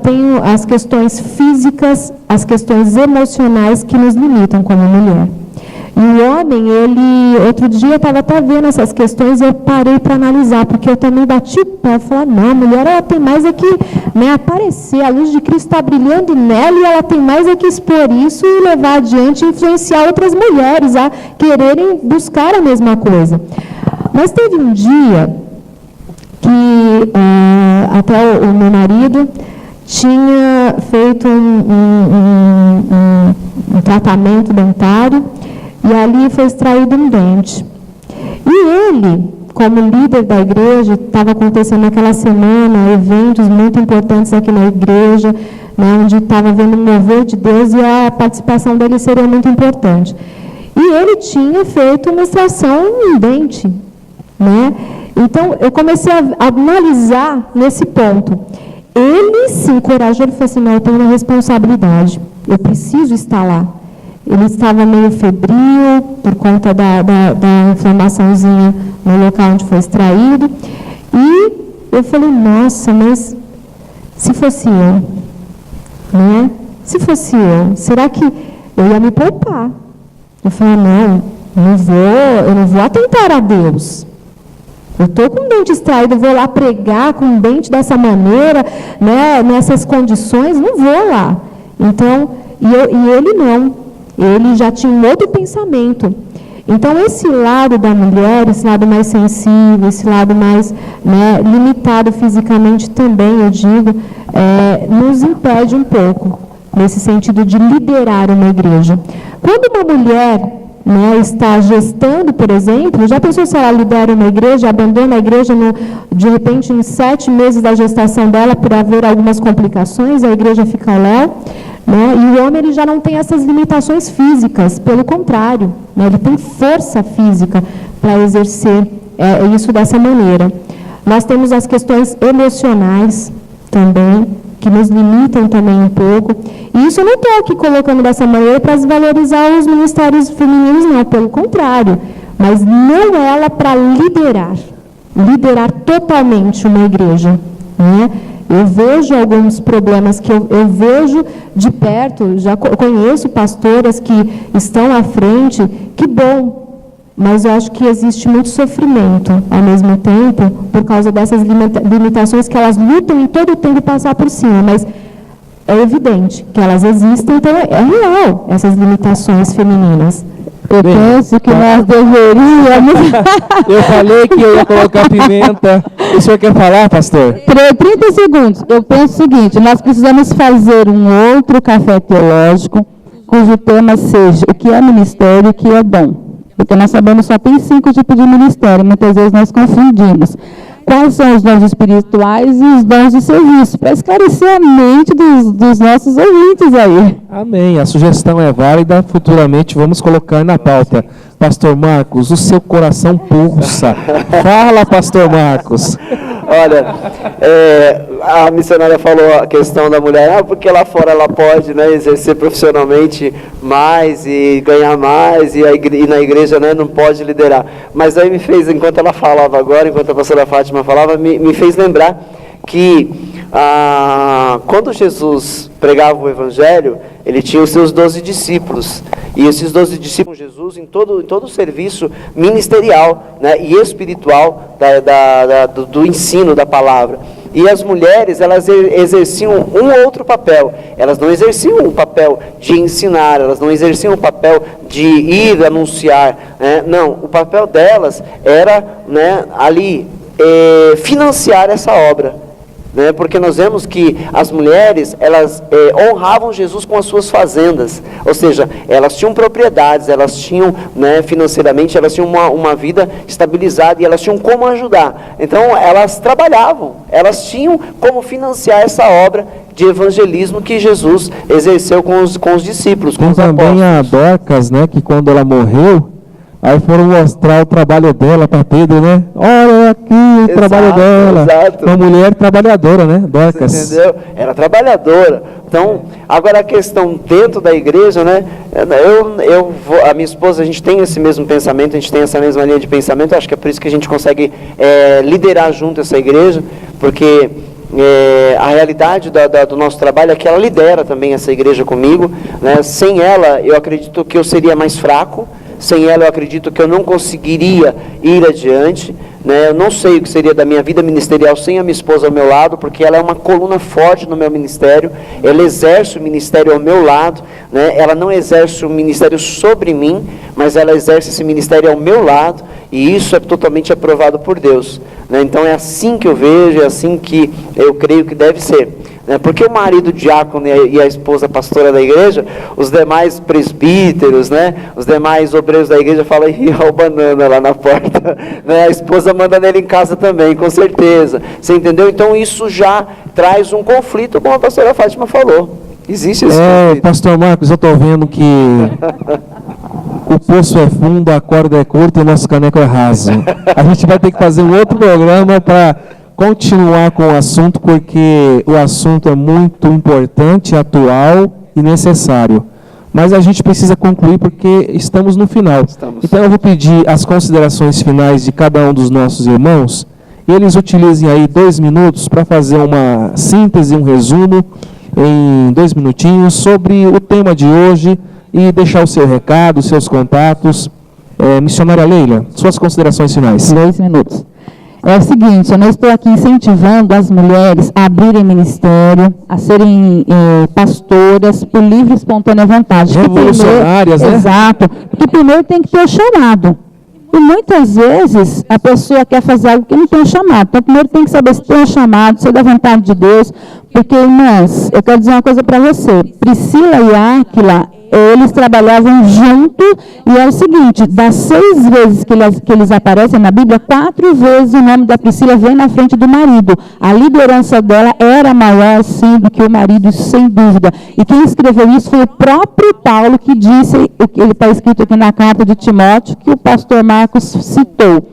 tem as questões físicas, as questões emocionais que nos limitam como mulher. E o homem, outro dia eu estava até vendo essas questões e eu parei para analisar, porque eu também bati o pé e falei, não, a mulher ela tem mais que, né, aparecer, a luz de Cristo está brilhando nela e ela tem mais que expor isso e levar adiante e influenciar outras mulheres a quererem buscar a mesma coisa. Mas teve um dia que até o meu marido tinha feito um tratamento dentário e ali foi extraído um dente. E ele, como líder da igreja, estava acontecendo naquela semana eventos muito importantes aqui na igreja, né, onde estava havendo um mover de Deus e a participação dele seria muito importante. E ele tinha feito uma extração em dente, né? Então, eu comecei a analisar nesse ponto. Ele se encorajou, ele falou assim, não, eu tenho uma responsabilidade, eu preciso estar lá. Ele estava meio febril, por conta da inflamaçãozinha no local onde foi extraído. E eu falei, nossa, mas se fosse eu, né? Se fosse eu, será que eu ia me poupar? Eu falei, não, eu não vou atentar a Deus. Eu estou com o dente extraído, vou lá pregar com um dente dessa maneira, né, nessas condições, não vou lá. Então, e ele não. Ele já tinha um outro pensamento. Então, esse lado da mulher, esse lado mais sensível, esse lado mais, né, limitado fisicamente também, eu digo, nos impede um pouco, nesse sentido de liderar uma igreja. Quando uma mulher, né, está gestando, por exemplo, já pensou se ela lidera uma igreja, abandona a igreja, de repente, em 7 meses da gestação dela, por haver algumas complicações, a igreja fica lá, né? E o homem ele já não tem essas limitações físicas, pelo contrário, né? Ele tem força física para exercer isso dessa maneira. Nós temos as questões emocionais também, que nos limitam também um pouco. E isso eu não estou aqui colocando dessa maneira para desvalorizar os ministérios femininos, não, pelo contrário. Mas não ela para liderar totalmente uma igreja, né? Eu vejo alguns problemas que eu vejo de perto, já conheço pastoras que estão à frente, que bom, mas eu acho que existe muito sofrimento ao mesmo tempo, por causa dessas limitações que elas lutam em todo o tempo passar por cima, mas é evidente que elas existem, então é real essas limitações femininas. Eu penso que nós deveríamos... Eu falei que eu ia colocar pimenta. O senhor quer falar, pastor? 30 segundos. Eu penso o seguinte, nós precisamos fazer um outro café teológico, cujo tema seja o que é ministério e o que é dom. Porque nós sabemos que só tem 5 tipos de ministério, muitas vezes nós confundimos. Quais são os dons espirituais e os dons de serviço, para esclarecer a mente dos nossos ouvintes aí. Amém. A sugestão é válida, futuramente vamos colocar na pauta. Pastor Marcos, o seu coração pulsa. Fala, Pastor Marcos. Olha, a missionária falou a questão da mulher, porque lá fora ela pode, né, exercer profissionalmente mais e ganhar mais, e na igreja, né, não pode liderar. Mas aí me fez, enquanto ela falava agora, enquanto a pastora Fátima falava, me fez lembrar que quando Jesus pregava o Evangelho, ele tinha os seus 12 discípulos, e esses 12 discípulos de Jesus em todo o serviço ministerial, né, e espiritual do ensino da palavra. E as mulheres, elas exerciam um outro papel. Elas não exerciam o papel de ensinar, elas não exerciam o papel de ir anunciar, né? Não, o papel delas era, né, ali financiar essa obra. Né, porque nós vemos que as mulheres, elas honravam Jesus com as suas fazendas, ou seja, elas tinham propriedades, elas tinham, né, financeiramente, elas tinham uma vida estabilizada e elas tinham como ajudar. Então elas trabalhavam, elas tinham como financiar essa obra de evangelismo que Jesus exerceu com os discípulos, com os apóstolos. Também a Dorcas, né, que quando ela morreu, aí foram mostrar o trabalho dela para Pedro, né? Olha aqui o trabalho dela. Exato. Uma mulher trabalhadora, né? Dorcas. Você entendeu? Era trabalhadora. Então, agora a questão dentro da igreja, né? A minha esposa, a gente tem esse mesmo pensamento, a gente tem essa mesma linha de pensamento. Acho que é por isso que a gente consegue liderar junto essa igreja, porque a realidade do nosso trabalho é que ela lidera também essa igreja comigo, né? Sem ela, eu acredito que eu seria mais fraco. Sem ela, eu acredito que eu não conseguiria ir adiante, né? Eu não sei o que seria da minha vida ministerial sem a minha esposa ao meu lado, porque ela é uma coluna forte no meu ministério, ela exerce o ministério ao meu lado, né? Ela não exerce o ministério sobre mim, mas ela exerce esse ministério ao meu lado, e isso é totalmente aprovado por Deus, né? Então é assim que eu vejo, é assim que eu creio que deve ser. Porque o marido diácono e a esposa pastora da igreja, os demais presbíteros, né, os demais obreiros da igreja falam, ó, o banana lá na porta, né, a esposa manda nele em casa também, com certeza, você entendeu? Então isso já traz um conflito, como a pastora Fátima falou. Existe esse conflito. Pastor Marcos, eu estou vendo que o poço é fundo, a corda é curta e o nosso caneco é raso. A gente vai ter que fazer um outro programa para continuar com o assunto, porque o assunto é muito importante, atual e necessário. Mas a gente precisa concluir porque estamos no final. Então eu vou pedir as considerações finais de cada um dos nossos irmãos, e eles utilizem aí 2 minutos para fazer uma síntese, um resumo, em 2 minutinhos, sobre o tema de hoje, e deixar o seu recado, os seus contatos. Missionária Leila, suas considerações finais. 2 minutos. É o seguinte, eu não estou aqui incentivando as mulheres a abrirem ministério, a serem pastoras por livre e espontânea vontade. Revolucionárias, né? Exato. Porque primeiro tem que ter o chamado. E muitas vezes a pessoa quer fazer algo que não tem um chamado. Então primeiro tem que saber se tem um chamado, se é da vontade de Deus. Porque, irmãs, eu quero dizer uma coisa para você. Priscila e Áquila, eles trabalhavam juntos, e é o seguinte, das 6 vezes que eles aparecem na Bíblia, 4 vezes o nome da Priscila vem na frente do marido. A liderança dela era maior, sim, do que o marido, sem dúvida. E quem escreveu isso foi o próprio Paulo, que disse, ele está escrito aqui na carta de Timóteo, que o pastor Marcos citou.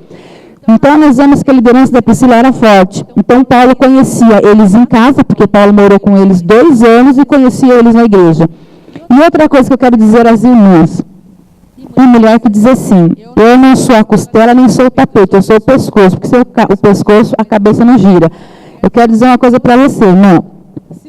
Então, nós vemos que a liderança da Priscila era forte. Então, Paulo conhecia eles em casa, porque Paulo morou com eles 2 anos e conhecia eles na igreja. E outra coisa que eu quero dizer às irmãs, uma mulher que diz assim, eu não sou a costela nem sou o tapete, eu sou o pescoço, porque se o pescoço, a cabeça não gira. Eu quero dizer uma coisa para você, irmão.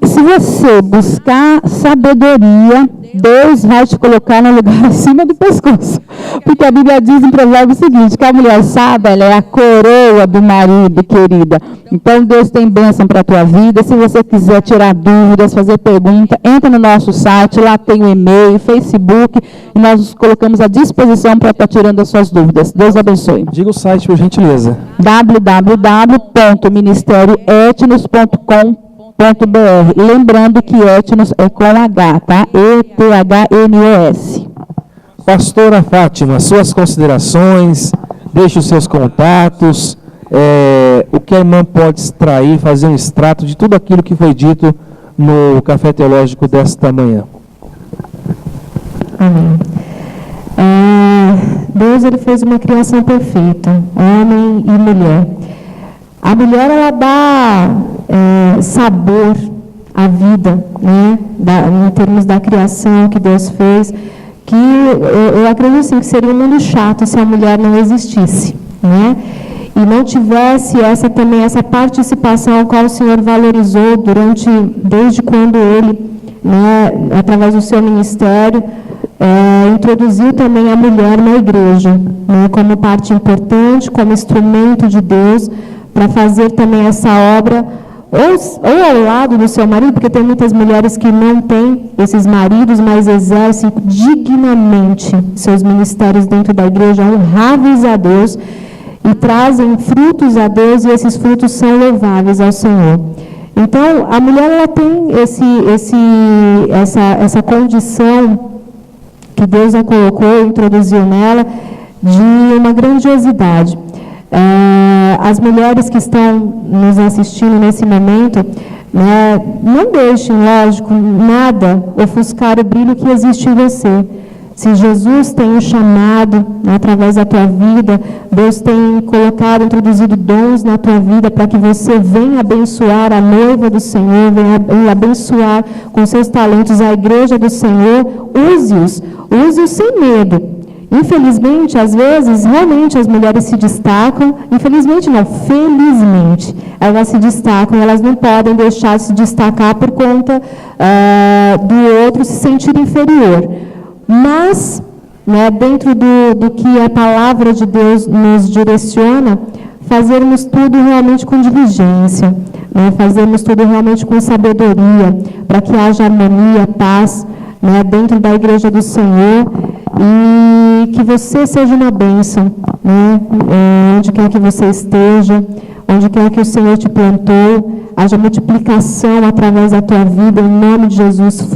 Se você buscar sabedoria, Deus vai te colocar no lugar acima do pescoço. Porque a Bíblia diz em Provérbios o seguinte, que a mulher sábia, ela é a coroa do marido, querida. Então Deus tem bênção para a tua vida. Se você quiser tirar dúvidas, fazer pergunta, entra no nosso site, lá tem o e-mail, Facebook, e nós nos colocamos à disposição para estar tirando as suas dúvidas. Deus abençoe. Diga o site, por gentileza. www.ministérioetnos.com.br. Lembrando que etnos é com H, tá? ETHNOS. Pastora Fátima, suas considerações, deixe os seus contatos, o que a irmã pode extrair, fazer um extrato de tudo aquilo que foi dito no Café Teológico desta manhã. Deus ele fez uma criação perfeita, homem e mulher. A mulher ela dá sabor à vida, né? Em termos da criação que Deus fez, que eu acredito assim, que seria um mundo chato se a mulher não existisse, né? E não tivesse essa participação a qual o Senhor valorizou desde quando Ele, né, através do seu ministério, introduziu também a mulher na igreja, né, como parte importante, como instrumento de Deus, para fazer também essa obra, ou ao lado do seu marido, porque tem muitas mulheres que não têm esses maridos, mas exercem dignamente seus ministérios dentro da igreja, honráveis a Deus, e trazem frutos a Deus, e esses frutos são louváveis ao Senhor. Então, a mulher ela tem essa condição que Deus a colocou, introduziu nela, de uma grandiosidade. As mulheres que estão nos assistindo nesse momento, né, não deixem, lógico, nada ofuscar o brilho que existe em você. Se Jesus tem o chamado, né, através da tua vida, Deus tem colocado, introduzido dons na tua vida para que você venha abençoar a noiva do Senhor, venha abençoar com seus talentos a igreja do Senhor, use-os sem medo. Infelizmente, às vezes, realmente as mulheres se destacam, infelizmente não, felizmente, elas se destacam, elas não podem deixar de se destacar por conta do outro se sentir inferior. Mas, né, dentro do que a palavra de Deus nos direciona, fazermos tudo realmente com diligência, né, fazermos tudo realmente com sabedoria, para que haja harmonia, paz, né, dentro da igreja do Senhor, e que você seja uma bênção, né, onde quer que você esteja, onde quer que o Senhor te plantou, haja multiplicação através da tua vida, em nome de Jesus,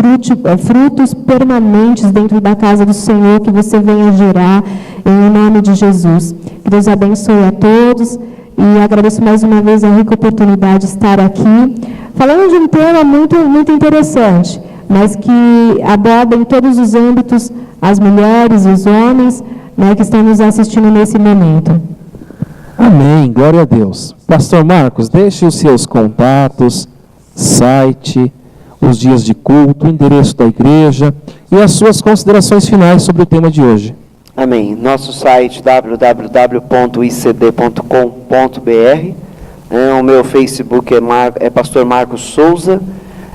frutos permanentes dentro da casa do Senhor, que você venha gerar, em nome de Jesus. Que Deus abençoe a todos, e agradeço mais uma vez a rica oportunidade de estar aqui, falando de um tema muito, muito interessante, mas que aborda em todos os âmbitos as mulheres e os homens, né, que estão nos assistindo nesse momento. Amém, glória a Deus. Pastor Marcos, deixe os seus contatos, site, os dias de culto, o endereço da igreja e as suas considerações finais sobre o tema de hoje. Amém. Nosso site www.icd.com.br, o meu Facebook é Pastor Marcos Souza,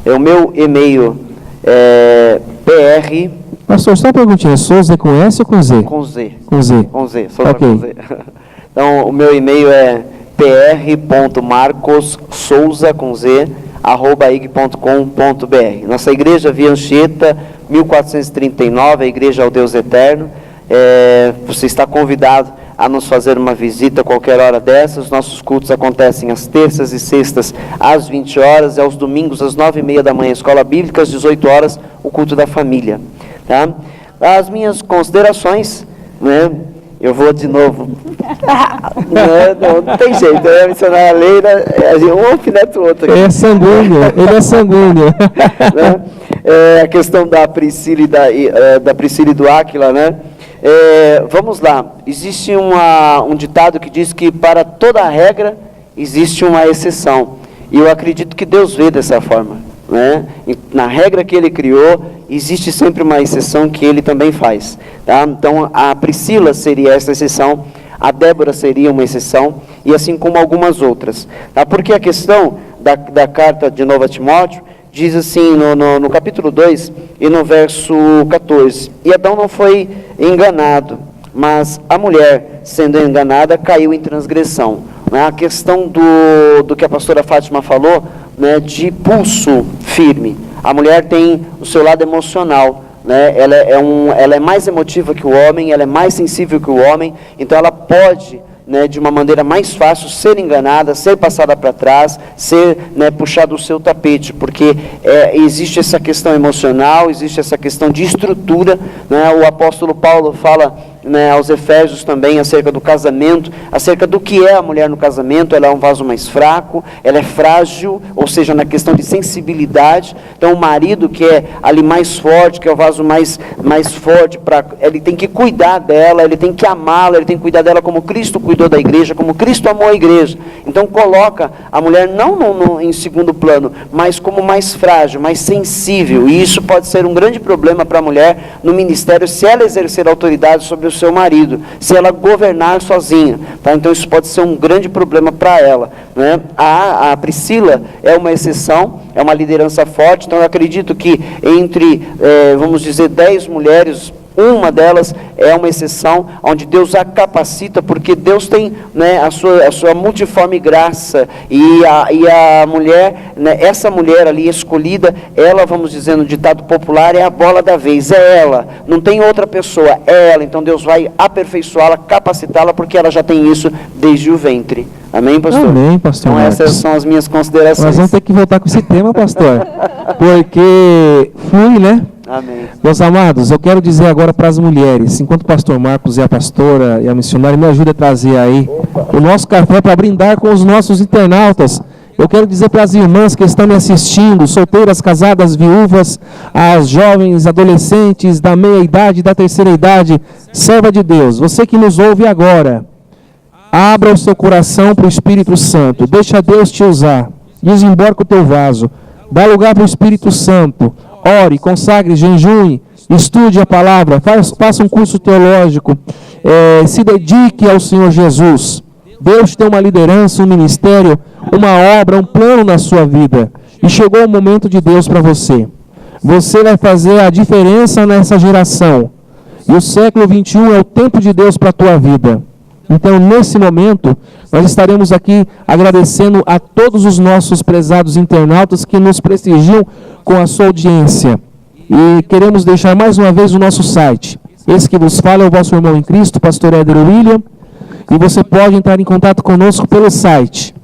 o meu e-mail é PR... Pastor, só uma perguntinha, Souza é com S ou com Z? Com Z. Com Z. Com Z, Souza Ok. com Z. Então, o meu e-mail é pr.marcossouza, com Z, @ig.com.br. Nossa igreja, Via Anchieta, 1439, a Igreja ao Deus Eterno. Você está convidado a nos fazer uma visita a qualquer hora dessas. Nossos cultos acontecem às terças e sextas, às 20 horas, e aos domingos, às 9h30 da manhã, escola bíblica, às 18 horas, o culto da família. Tá? As minhas considerações, né? Eu vou de novo. Não tem jeito, eu ia mencionar a Leila, um alfineta o outro aqui. É sanguíneo, ele é sanguíneo. Né? A questão da Priscila da Priscila e do Áquila, né? Vamos lá, existe um ditado que diz que para toda regra existe uma exceção, e eu acredito que Deus vê dessa forma, né? Na regra que Ele criou, existe sempre uma exceção que Ele também faz, tá? Então a Priscila seria essa exceção, a Débora seria uma exceção, e assim como algumas outras, tá? Porque a questão da carta de novo a Timóteo diz assim, no capítulo 2 e no verso 14, e Adão não foi enganado, mas a mulher, sendo enganada, caiu em transgressão. Né? A questão do que a pastora Fátima falou, né, de pulso firme. A mulher tem o seu lado emocional, né? Ela é mais emotiva que o homem, ela é mais sensível que o homem, então ela pode, né, de uma maneira mais fácil, ser enganada, ser passada para trás, ser, né, puxado o seu tapete, porque existe essa questão emocional, existe essa questão de estrutura, né? O apóstolo Paulo fala né, aos Efésios também, acerca do casamento, acerca do que é a mulher no casamento. Ela é um vaso mais fraco, ela é frágil, ou seja, na questão de sensibilidade. Então o marido, que é ali mais forte, que é o vaso mais forte, ele tem que cuidar dela, ele tem que amá-la, ele tem que cuidar dela como Cristo cuidou da igreja, como Cristo amou a igreja. Então coloca a mulher não em segundo plano, mas como mais frágil, mais sensível. E isso pode ser um grande problema para a mulher no ministério, se ela exercer autoridade sobre o seu marido, se ela governar sozinha, tá? Então isso pode ser um grande problema para ela, né? A Priscila é uma exceção, é uma liderança forte. Então eu acredito que entre, vamos dizer, 10 mulheres, uma delas é uma exceção, onde Deus a capacita, porque Deus tem, né, a sua multiforme graça, e a mulher, né, essa mulher ali escolhida, ela, vamos dizer no ditado popular, é a bola da vez, é ela, não tem outra pessoa, é ela. Então Deus vai aperfeiçoá-la, capacitá-la, porque ela já tem isso desde o ventre. Amém, pastor? Amém, pastor. Então essas são as minhas considerações. Nós vamos ter que voltar com esse tema, pastor, porque flui, né? Amém. Meus amados, eu quero dizer agora para as mulheres, enquanto o pastor Marcos e a pastora e a missionária me ajudam a trazer aí o nosso café para brindar com os nossos internautas, eu quero dizer para as irmãs que estão me assistindo, solteiras, casadas, viúvas, as jovens, adolescentes, da meia-idade, da terceira idade, serva de Deus, você que nos ouve agora, abra o seu coração para o Espírito Santo, deixa Deus te usar, desembarca o teu vaso, dá lugar para o Espírito Santo. Ore, consagre, jejue, estude a palavra, faça um curso teológico, se dedique ao Senhor Jesus. Deus tem uma liderança, um ministério, uma obra, um plano na sua vida. E chegou o momento de Deus para você. Você vai fazer a diferença nessa geração. E o século 21 é o tempo de Deus para a tua vida. Então, nesse momento, nós estaremos aqui agradecendo a todos os nossos prezados internautas que nos prestigiam com a sua audiência. E queremos deixar mais uma vez o nosso site. Esse que vos fala é o vosso irmão em Cristo, pastor Éder William. E você pode entrar em contato conosco pelo site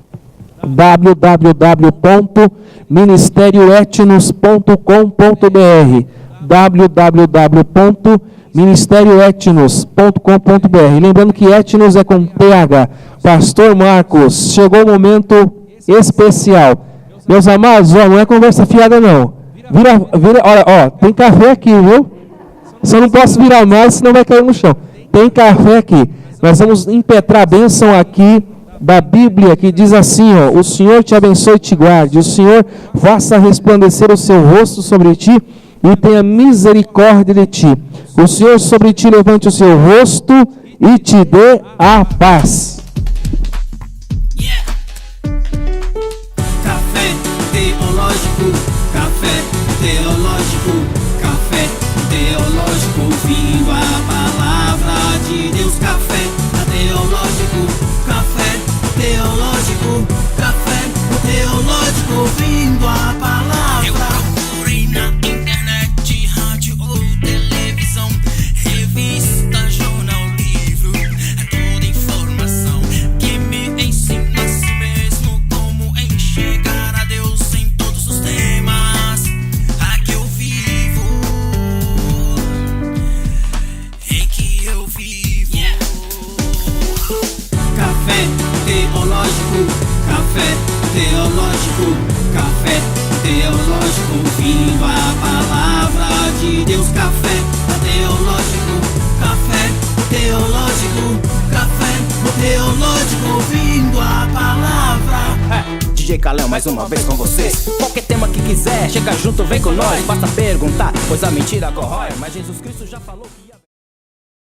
www.ministerioetnos.com.br www.ministerioetnos.com.br. Lembrando que etnos é com PH. Pastor Marcos, chegou o momento especial. Meus amados, não é conversa fiada não. Vira, olha, tem café aqui, viu? Só não posso virar mais, senão vai cair no chão. Tem café aqui. Nós vamos impetrar a bênção aqui da Bíblia, que diz assim, o Senhor te abençoe e te guarde, o Senhor faça resplandecer o seu rosto sobre ti e tenha misericórdia de ti. O Senhor sobre ti levante o seu rosto e te dê a paz. Café teológico, café teológico, café teológico, ouvindo a palavra de Deus. Café teológico, café teológico, café teológico, ouvindo a palavra. Eu procurei na internet, rádio ou televisão, revista, jornal, livro, toda informação que me ensina a si mesmo como enxergar a Deus em todos os temas. Aqui eu vivo, em que eu vivo. Café teológico, café teológico, café teológico, ouvindo a palavra de Deus. Café teológico, café teológico, café teológico, ouvindo a palavra. DJ Calão mais uma vez com vocês. Qualquer tema que quiser, chega junto, vem com nós. Basta perguntar, pois a mentira corrói, mas Jesus Cristo já falou.